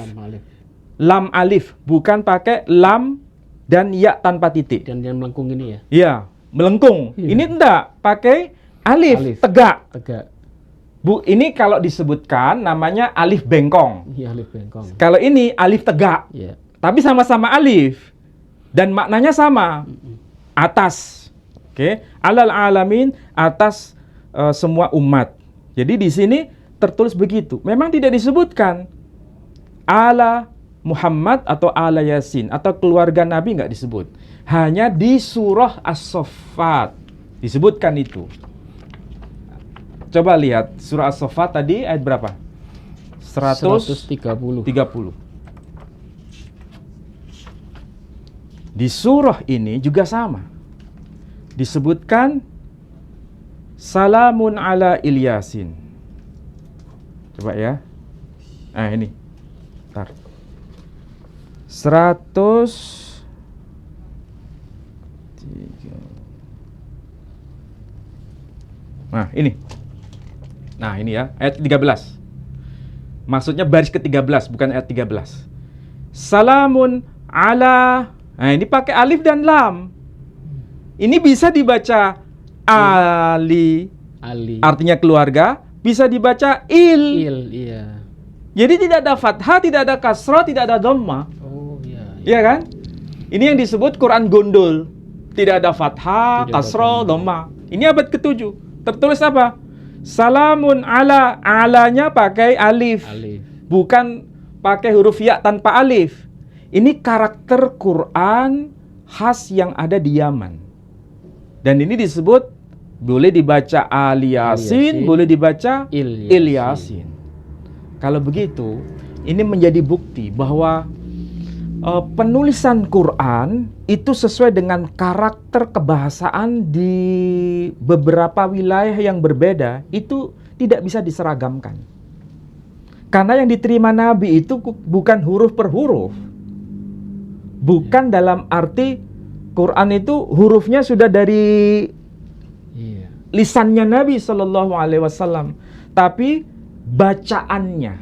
Lam alif, bukan pakai lam dan ya tanpa titik. Dan yang melengkung ini ya? Iya, melengkung. Iya. Ini enggak, pakai alif. Tegak. Bu, ini kalau disebutkan namanya alif bengkong. Iya, alif bengkong. Kalau ini alif tegak. Iya. Tapi sama-sama alif. Dan maknanya sama. Atas. Oke, alal alamin, atas semua umat. Jadi di sini tertulis begitu. Memang tidak disebutkan ala Muhammad atau ala Yasin atau keluarga Nabi, nggak disebut. Hanya di surah As-Saffat disebutkan itu. Coba lihat surah As-Saffat tadi ayat berapa? 130. Di surah ini juga sama. Disebutkan salamun ala Ilyasin. Coba ya. Nah ini. Bentar. 103. Nah, ini. Nah, ini ya, ayat 13. Maksudnya baris ke-13, bukan ayat 13. Salamun ala. Nah, ini pakai alif dan lam. Ini bisa dibaca ali, artinya keluarga. Bisa dibaca il. Iya. Jadi tidak ada fathah, tidak ada kasrah, tidak ada dhamma. Oh, iya. Iya kan? Ini yang disebut Quran gondol. Tidak ada fathah, Tidak ada kasrah, dhamma. dhamma. Ini abad ke-7. Tertulis apa? Salamun ala. Alanya pakai alif. Bukan pakai huruf ya tanpa alif. Ini karakter Quran khas yang ada di Yaman. Dan ini disebut boleh dibaca Al-Yasin, boleh dibaca Il-Yasin. Kalau begitu, ini menjadi bukti bahwa penulisan Quran itu sesuai dengan karakter kebahasaan di beberapa wilayah yang berbeda, itu tidak bisa diseragamkan. Karena yang diterima Nabi itu bukan huruf per huruf. Bukan dalam arti Quran itu hurufnya sudah dari lisannya Nabi Shallallahu Alaihi Wasallam, tapi bacaannya,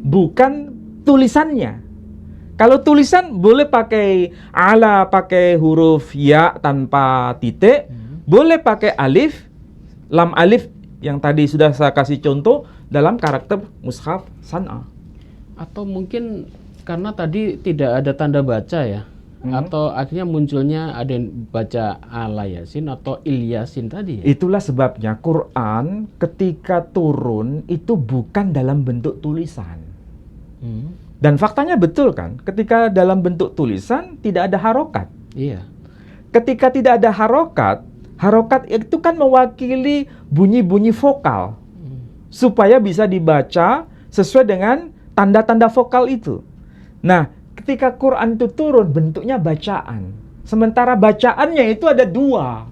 bukan tulisannya. Kalau tulisan boleh pakai ala, pakai huruf ya tanpa titik, boleh pakai alif, lam alif yang tadi sudah saya kasih contoh dalam karakter mushaf San'a. Atau mungkin karena tadi tidak ada tanda baca ya, atau akhirnya munculnya ada yang baca Al-Yasin atau Il-Yasin tadi ya? Itulah sebabnya Quran ketika turun itu bukan dalam bentuk tulisan. Dan faktanya betul kan, ketika dalam bentuk tulisan tidak ada harokat. Iya. Ketika tidak ada harokat, harokat itu kan mewakili bunyi-bunyi vokal. Supaya bisa dibaca sesuai dengan tanda-tanda vokal itu. Nah, ketika Quran itu turun bentuknya bacaan. Sementara bacaannya itu ada dua.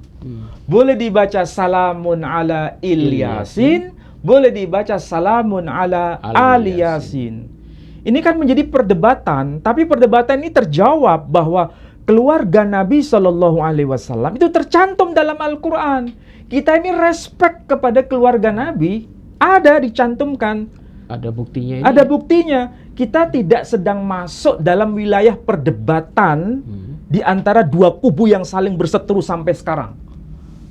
Boleh dibaca salamun ala Il-Yasin, boleh dibaca salamun ala Al-Yasin. Ini kan menjadi perdebatan, tapi perdebatan ini terjawab bahwa keluarga Nabi Shallallahu Alaihi Wasallam itu tercantum dalam Al-Quran. Kita ini respect kepada keluarga Nabi, ada dicantumkan. Ada buktinya ini. Ada buktinya. Kita tidak sedang masuk dalam wilayah perdebatan di antara dua kubu yang saling berseteru sampai sekarang.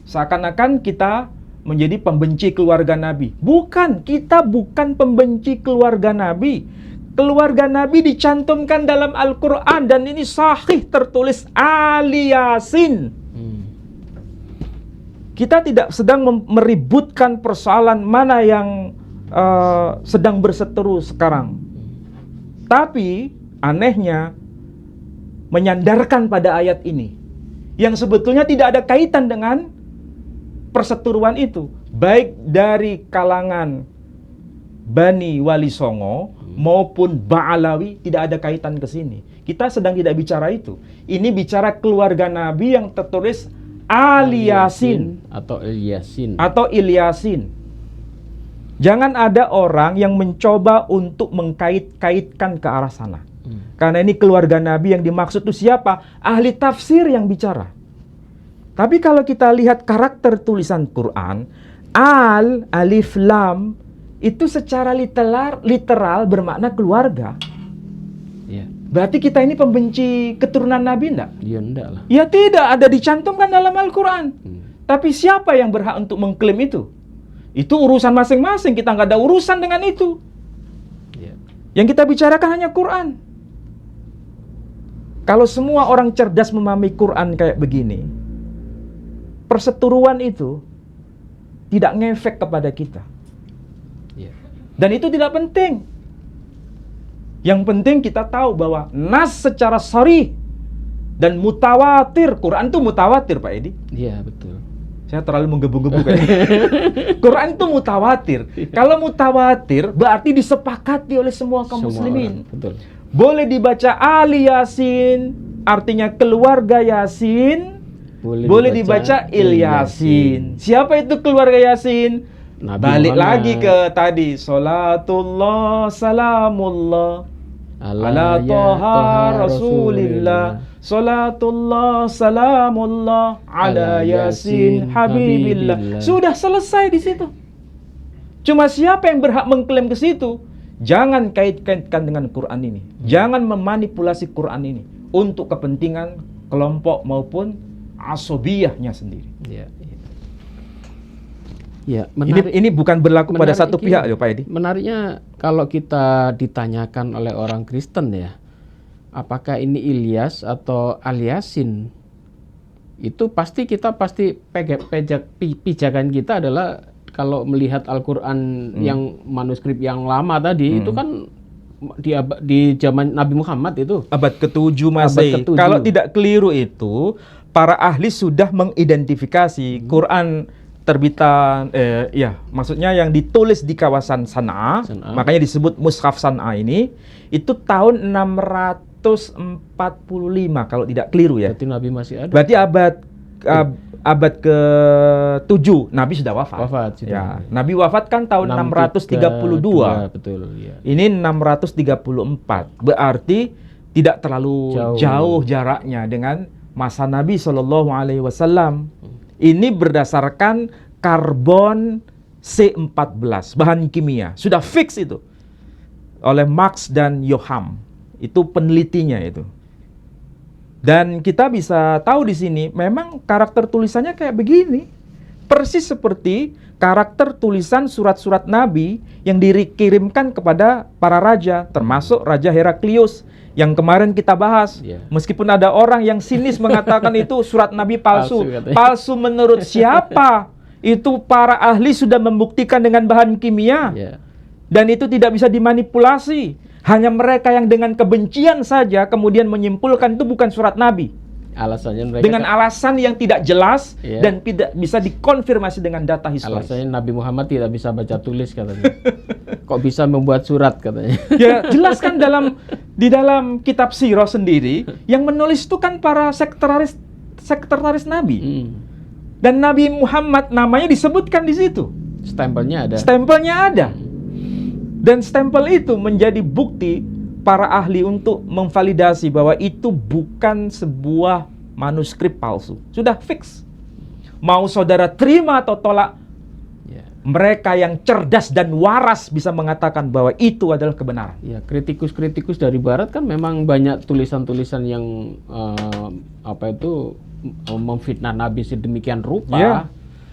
Seakan-akan kita menjadi pembenci keluarga Nabi. Bukan, kita bukan pembenci keluarga Nabi. Keluarga Nabi dicantumkan dalam Al-Quran dan ini sahih tertulis Al-Yasin. Kita tidak sedang meributkan persoalan mana yang sedang berseteru sekarang. Tapi anehnya menyandarkan pada ayat ini yang sebetulnya tidak ada kaitan dengan perseteruan itu, baik dari kalangan Bani Wali Songo maupun Ba'alawi, tidak ada kaitan ke sini. Kita sedang tidak bicara itu. Ini bicara keluarga Nabi yang tertulis Al-Yasin atau Il-Yasin. Atau Il-Yasin. Jangan ada orang yang mencoba untuk mengkait-kaitkan ke arah sana. Karena ini keluarga Nabi yang dimaksud itu siapa? Ahli tafsir yang bicara. Tapi kalau kita lihat karakter tulisan Quran, Al, Alif, Lam, itu secara literal bermakna keluarga. Ya. Berarti kita ini pembenci keturunan Nabi enggak? Ya enggak lah. Ya tidak, ada dicantumkan dalam Al-Quran. Tapi siapa yang berhak untuk mengklaim itu? Itu urusan masing-masing, kita nggak ada urusan dengan itu. Ya. Yang kita bicarakan hanya Quran. Kalau semua orang cerdas memahami Quran kayak begini, perseteruan itu tidak ngefek kepada kita. Ya. Dan itu tidak penting. Yang penting kita tahu bahwa nas secara sharih dan mutawatir. Quran itu mutawatir, Pak Edi. Iya, betul. Saya terlalu menggebu-gebu kayaknya. Quran itu mutawatir. Kalau mutawatir berarti disepakati oleh semua kaum muslimin. Betul. Boleh dibaca Al-Yasin, artinya keluarga Yasin. Boleh dibaca Il-Yasin. Siapa itu keluarga Yasin? Nabi Balik Muhammad. lagi ke tadi. Salatullah, salamullah ala Toha Rasulillah. Salatullah, salamullah ala Yasin Habibillah. Sudah selesai di situ. Cuma siapa yang berhak mengklaim ke situ? Jangan kait-kaitkan dengan Quran ini. Jangan memanipulasi Quran ini untuk kepentingan kelompok maupun asobiyahnya sendiri. Ya, ya. Ya, menarik. Ini bukan berlaku pada satu Menarik pihak ini. ya Pak Edi. Menariknya kalau kita ditanyakan oleh orang Kristen ya, apakah ini Ilyas atau Al-Yasin? Itu kita pasti pijakan kita adalah kalau melihat Al-Quran yang manuskrip yang lama tadi itu kan di zaman Nabi Muhammad itu Abad ke-7 Masehi. Abad ke-7. Kalau tidak keliru itu, para ahli sudah mengidentifikasi Quran terbitan maksudnya yang ditulis di kawasan Sana'a, makanya disebut Mushaf Sana'a ini, itu tahun 645 kalau tidak keliru ya. Berarti Nabi masih ada. Berarti abad ke-7 Nabi sudah wafat. Sudah. Ya, Nabi wafat kan tahun 632. Betul, ya. Ini 634. Berarti tidak terlalu jauh jaraknya dengan masa Nabi Shallallahu alaihi wasallam. Ini berdasarkan karbon C14, bahan kimia. Sudah fix itu oleh Marx dan Yoham. Itu penelitinya itu. Dan kita bisa tahu di sini memang karakter tulisannya kayak begini. Persis seperti karakter tulisan surat-surat Nabi yang dikirimkan kepada para raja, termasuk Raja Heraklius yang kemarin kita bahas. Meskipun ada orang yang sinis mengatakan itu surat Nabi palsu. Palsu menurut siapa? Itu para ahli sudah membuktikan dengan bahan kimia. Dan itu tidak bisa dimanipulasi. Hanya mereka yang dengan kebencian saja kemudian menyimpulkan itu bukan surat Nabi. Alasannya mereka dengan alasan yang tidak jelas dan tidak bisa dikonfirmasi dengan data historis. Alasannya Nabi Muhammad tidak bisa baca tulis katanya. Kok bisa membuat surat katanya. Ya, jelaskan di dalam kitab Sirah sendiri yang menulis itu kan para sekretaris Nabi. Dan Nabi Muhammad namanya disebutkan di situ. Stempelnya ada. Stempelnya ada. Dan stempel itu menjadi bukti para ahli untuk memvalidasi bahwa itu bukan sebuah manuskrip palsu. Sudah fix. Mau saudara terima atau tolak, mereka yang cerdas dan waras bisa mengatakan bahwa itu adalah kebenaran. Ya, kritikus-kritikus dari Barat kan memang banyak tulisan-tulisan yang memfitnah Nabi sedemikian rupa.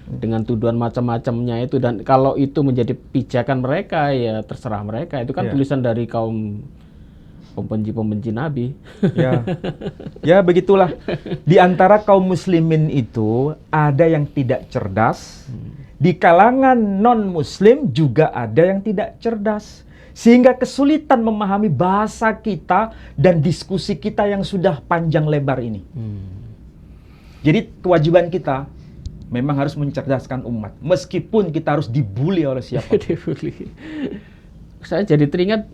Dengan tuduhan macam-macamnya itu, dan kalau itu menjadi pijakan mereka ya terserah mereka. Itu kan tulisan dari kaum pembenci Nabi. Ya begitulah. Di antara kaum muslimin itu ada yang tidak cerdas. Di kalangan non-muslim juga ada yang tidak cerdas. Sehingga kesulitan memahami bahasa kita dan diskusi kita yang sudah panjang lebar ini. Jadi kewajiban kita memang harus mencerdaskan umat, meskipun kita harus dibully oleh siapa. Saya jadi teringat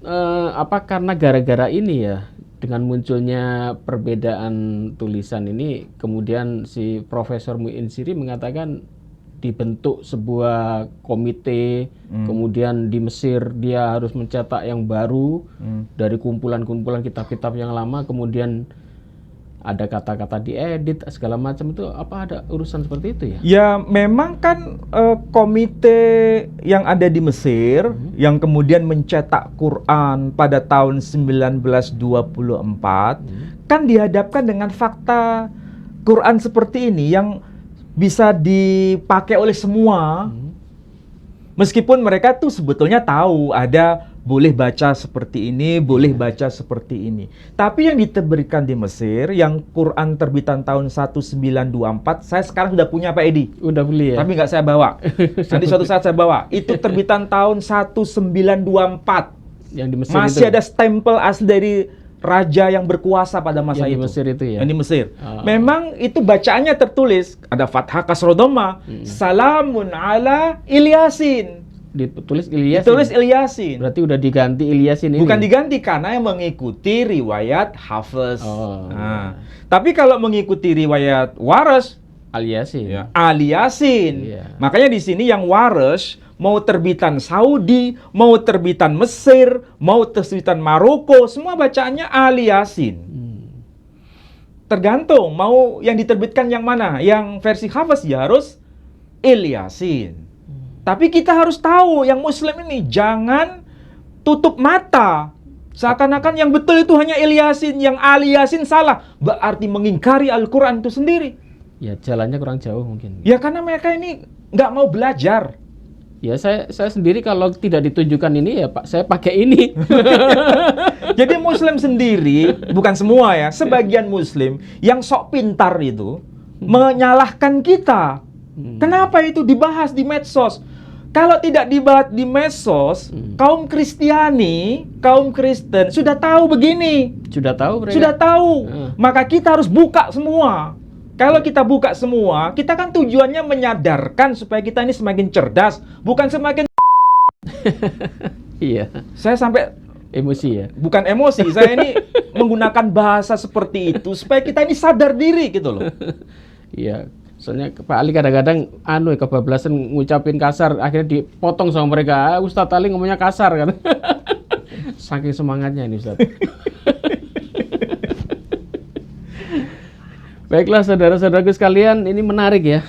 karena gara-gara ini ya, dengan munculnya perbedaan tulisan ini, kemudian si Profesor Mu'in Siri mengatakan dibentuk sebuah komite, kemudian di Mesir dia harus mencetak yang baru dari kumpulan-kumpulan kitab-kitab yang lama, kemudian ada kata-kata diedit segala macam. Itu apa ada urusan seperti itu ya? Ya memang kan komite yang ada di Mesir yang kemudian mencetak Quran pada tahun 1924 kan dihadapkan dengan fakta Quran seperti ini yang bisa dipakai oleh semua. Meskipun mereka tuh sebetulnya tahu ada boleh baca seperti ini, boleh baca seperti ini. Tapi yang diberikan di Mesir, yang Quran terbitan tahun 1924, saya sekarang sudah punya Pak Edi. Udah beli ya? Tapi nggak saya bawa. Nanti suatu saat saya bawa. Itu terbitan tahun 1924. Yang di Mesir masih itu? Ada stempel asli dari raja yang berkuasa pada masa yang itu. Di Mesir itu ya? Yang di Mesir. Memang itu bacaannya tertulis, ada fathah kasrodoma, salamun ala Ilyasin. Ditulis Ilyasin. Ditulis Ilyasin. Berarti udah diganti Ilyasin ini. Bukan diganti karena yang mengikuti riwayat Hafiz. Tapi kalau mengikuti riwayat Waras, Al-Yasin. Al-Yasin. Makanya di sini yang Waras mau terbitan Saudi, mau terbitan Mesir, mau terbitan Maroko, semua bacaannya Al-Yasin. Tergantung mau yang diterbitkan yang mana. Yang versi Hafiz ya harus Ilyasin. Tapi kita harus tahu yang muslim ini jangan tutup mata. Seakan-akan yang betul itu hanya Yasin, yang Ali Yasin salah. Berarti mengingkari Al-Quran itu sendiri. Ya jalannya kurang jauh mungkin. Ya karena mereka ini nggak mau belajar. Ya saya sendiri kalau tidak ditunjukkan ini ya Pak, saya pakai ini. Jadi Muslim sendiri, bukan semua ya, sebagian Muslim yang sok pintar itu menyalahkan kita. Kenapa itu dibahas di medsos? Kalau tidak dibahas di medsos, kaum Kristiani, kaum Kristen sudah tahu begini. Sudah tahu mereka? Sudah tahu. Maka kita harus buka semua. Kalau kita buka semua, kita kan tujuannya menyadarkan supaya kita ini semakin cerdas, bukan semakin Iya. Saya sampai Emosi ya? bukan emosi, saya ini menggunakan bahasa seperti itu supaya kita ini sadar diri gitu loh. Iya. Soalnya Pak Ali kadang-kadang kebablasan ngucapin kasar, akhirnya dipotong sama mereka. Ustadz Ali ngomongnya kasar kan. Saking semangatnya ini Ustadz. Baiklah saudara-saudaraku sekalian, ini menarik ya.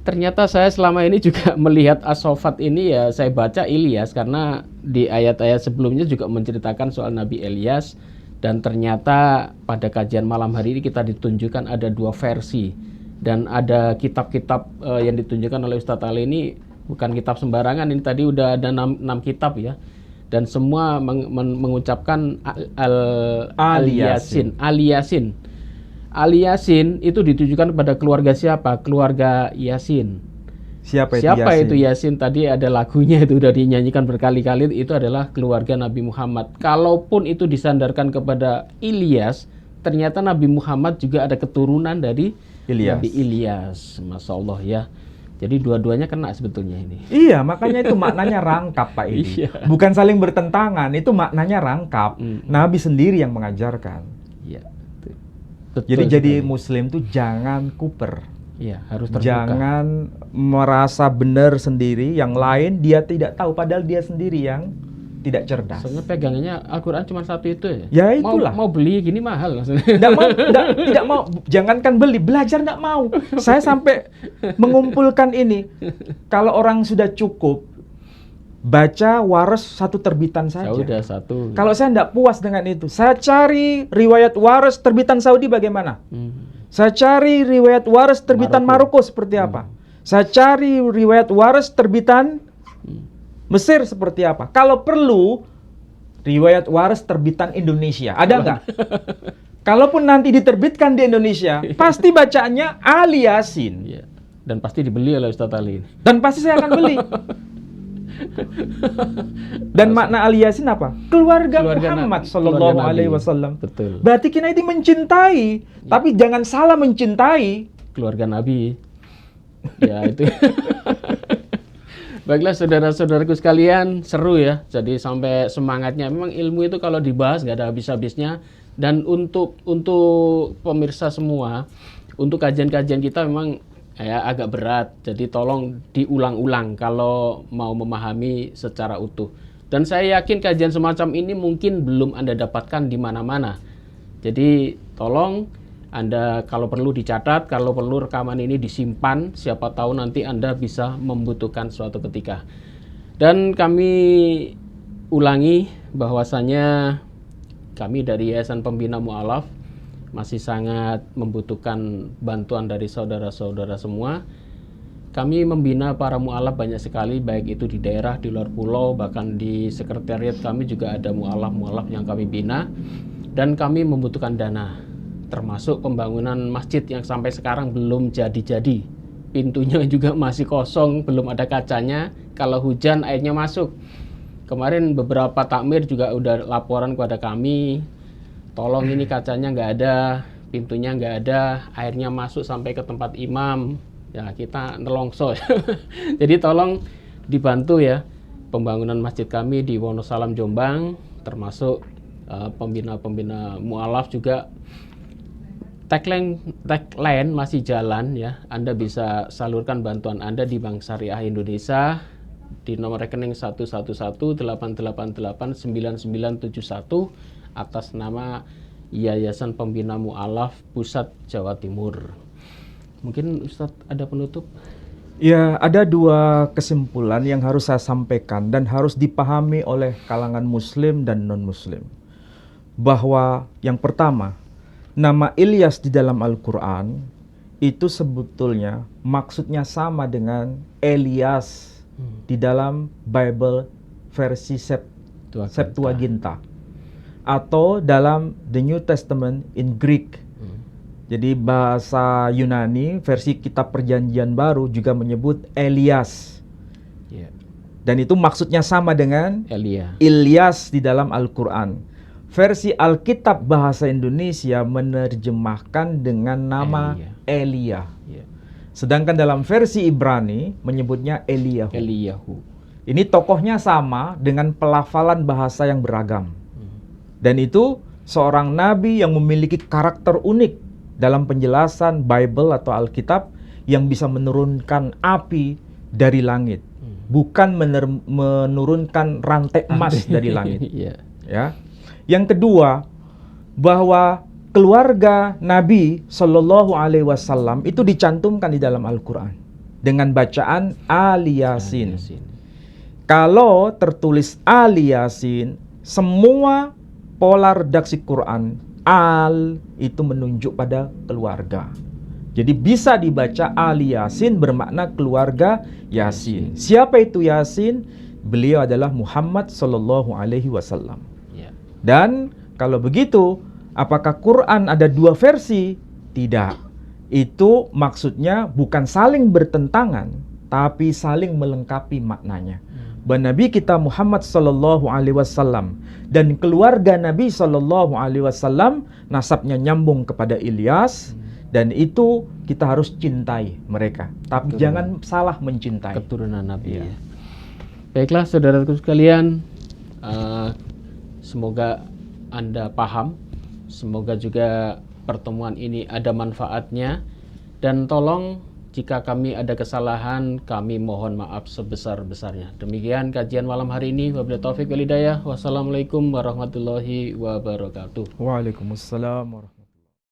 Ternyata saya selama ini juga melihat As-Saffat ini ya, saya baca Ilyas karena di ayat-ayat sebelumnya juga menceritakan soal Nabi Ilyas, dan ternyata pada kajian malam hari ini kita ditunjukkan ada dua versi, dan ada kitab-kitab yang ditunjukkan oleh Ustadz Ali ini bukan kitab sembarangan, ini tadi udah ada 6 kitab ya, dan semua mengucapkan Ali Yasin. Ali Yasin itu ditujukan kepada keluarga siapa? Keluarga Yasin. Siapa itu Yasin? Tadi ada lagunya itu udah dinyanyikan berkali-kali, itu adalah keluarga Nabi Muhammad. Kalaupun itu disandarkan kepada Ilyas, ternyata Nabi Muhammad juga ada keturunan dari Nabi Ilyas. Masya Allah ya. Jadi dua-duanya kena sebetulnya ini. Iya, makanya itu maknanya rangkap Pak Edi. Iya. Bukan saling bertentangan, itu maknanya rangkap. Nabi sendiri yang mengajarkan. Iya. Jadi Muslim tuh jangan kuper. Iya, harus terbuka. Jangan merasa benar sendiri, yang lain dia tidak tahu, padahal dia sendiri yang tidak cerdas. Soalnya pegangannya Al-Quran cuma satu itu ya. Ya itulah. Mau beli gini mahal. Tidak mau, jangankan beli, belajar tidak mau. Saya sampai mengumpulkan ini. Kalau orang sudah cukup, baca waras satu terbitan saja. Sudah satu. Kalau saya tidak puas dengan itu, saya cari riwayat waras terbitan Saudi bagaimana. Saya cari riwayat waras terbitan Maroko seperti apa. Saya cari riwayat waras terbitan Mesir seperti apa. Kalau perlu riwayat waras terbitan Indonesia, ada nggak? Kalaupun nanti diterbitkan di Indonesia, pasti bacaannya Ali Yasin. Ya. Dan pasti dibeli oleh Ustadz Ali. Dan pasti saya akan beli. Dan makna Ali Yasin apa? Keluarga Muhammad Sallallahu Alaihi Wasallam. Betul. Berarti kita ini mencintai, tapi jangan salah mencintai keluarga Nabi. Ya itu. Baiklah saudara-saudaraku sekalian, seru ya. Jadi sampai semangatnya. Memang ilmu itu kalau dibahas nggak ada habis-habisnya. Dan untuk pemirsa semua, untuk kajian-kajian kita memang ya agak berat, jadi tolong diulang-ulang kalau mau memahami secara utuh. Dan saya yakin kajian semacam ini mungkin belum Anda dapatkan di mana-mana. Jadi tolong Anda kalau perlu dicatat, kalau perlu rekaman ini disimpan, siapa tahu nanti Anda bisa membutuhkan suatu ketika. Dan kami ulangi bahwasanya kami dari Yayasan Pembina Mu'alaf masih sangat membutuhkan bantuan dari saudara-saudara semua. Kami membina para mu'alaf banyak sekali, baik itu di daerah, di luar pulau, bahkan di sekretariat kami juga ada mu'alaf-mu'alaf yang kami bina. Dan kami membutuhkan dana, termasuk pembangunan masjid yang sampai sekarang belum jadi-jadi. Pintunya juga masih kosong, belum ada kacanya. Kalau hujan airnya masuk. Kemarin beberapa takmir juga udah laporan kepada kami, tolong ini kacanya nggak ada, pintunya nggak ada, airnya masuk sampai ke tempat imam. Ya kita nelongso. Jadi tolong dibantu ya pembangunan masjid kami di Wonosalam Jombang, termasuk pembina-pembina mu'alaf juga. Tagline masih jalan ya. Anda bisa salurkan bantuan Anda di Bank Syariah Indonesia di nomor rekening 11188899971 atas nama Yayasan Pembina Mu'alaf Pusat Jawa Timur. Mungkin Ustadz ada penutup? Ya, ada dua kesimpulan yang harus saya sampaikan dan harus dipahami oleh kalangan Muslim dan non-Muslim. Bahwa yang pertama, nama Ilyas di dalam Al-Quran itu sebetulnya maksudnya sama dengan Elias di dalam Bible versi Septuaginta atau dalam The New Testament in Greek. Jadi bahasa Yunani versi Kitab Perjanjian Baru juga menyebut Elias. Dan itu maksudnya sama dengan Ilyas di dalam Al-Quran. Versi Alkitab bahasa Indonesia menerjemahkan dengan nama Elia. Sedangkan dalam versi Ibrani menyebutnya Eliyahu. Ini tokohnya sama dengan pelafalan bahasa yang beragam. Dan itu seorang nabi yang memiliki karakter unik dalam penjelasan Bible atau Alkitab yang bisa menurunkan api dari langit. Bukan menurunkan rantai emas dari langit. Ya. Yang kedua, bahwa keluarga Nabi Shallallahu Alaihi Wasallam itu dicantumkan di dalam Al-Quran dengan bacaan Al-Yasin. Kalau tertulis Al-Yasin, semua pola redaksi Quran Al itu menunjuk pada keluarga. Jadi bisa dibaca Al-Yasin bermakna keluarga Yasin. Siapa itu Yasin? Beliau adalah Muhammad Sallallahu Alaihi Wasallam. Dan kalau begitu, apakah Quran ada dua versi? Tidak. Itu maksudnya bukan saling bertentangan, tapi saling melengkapi maknanya. Bahwa Nabi kita Muhammad Sallallahu Alaihi Wasallam dan keluarga Nabi Sallallahu Alaihi Wasallam nasabnya nyambung kepada Ilyas, dan itu kita harus cintai mereka, tapi jangan salah mencintai keturunan Nabi. Baiklah saudaraku sekalian, semoga Anda paham, semoga juga pertemuan ini ada manfaatnya, dan tolong jika kami ada kesalahan, kami mohon maaf sebesar-besarnya. Demikian kajian malam hari ini. Wabillahi taufiq wal hidayah. Wassalamualaikum warahmatullahi wabarakatuh. Waalaikumsalam warahmatullahi wabarakatuh.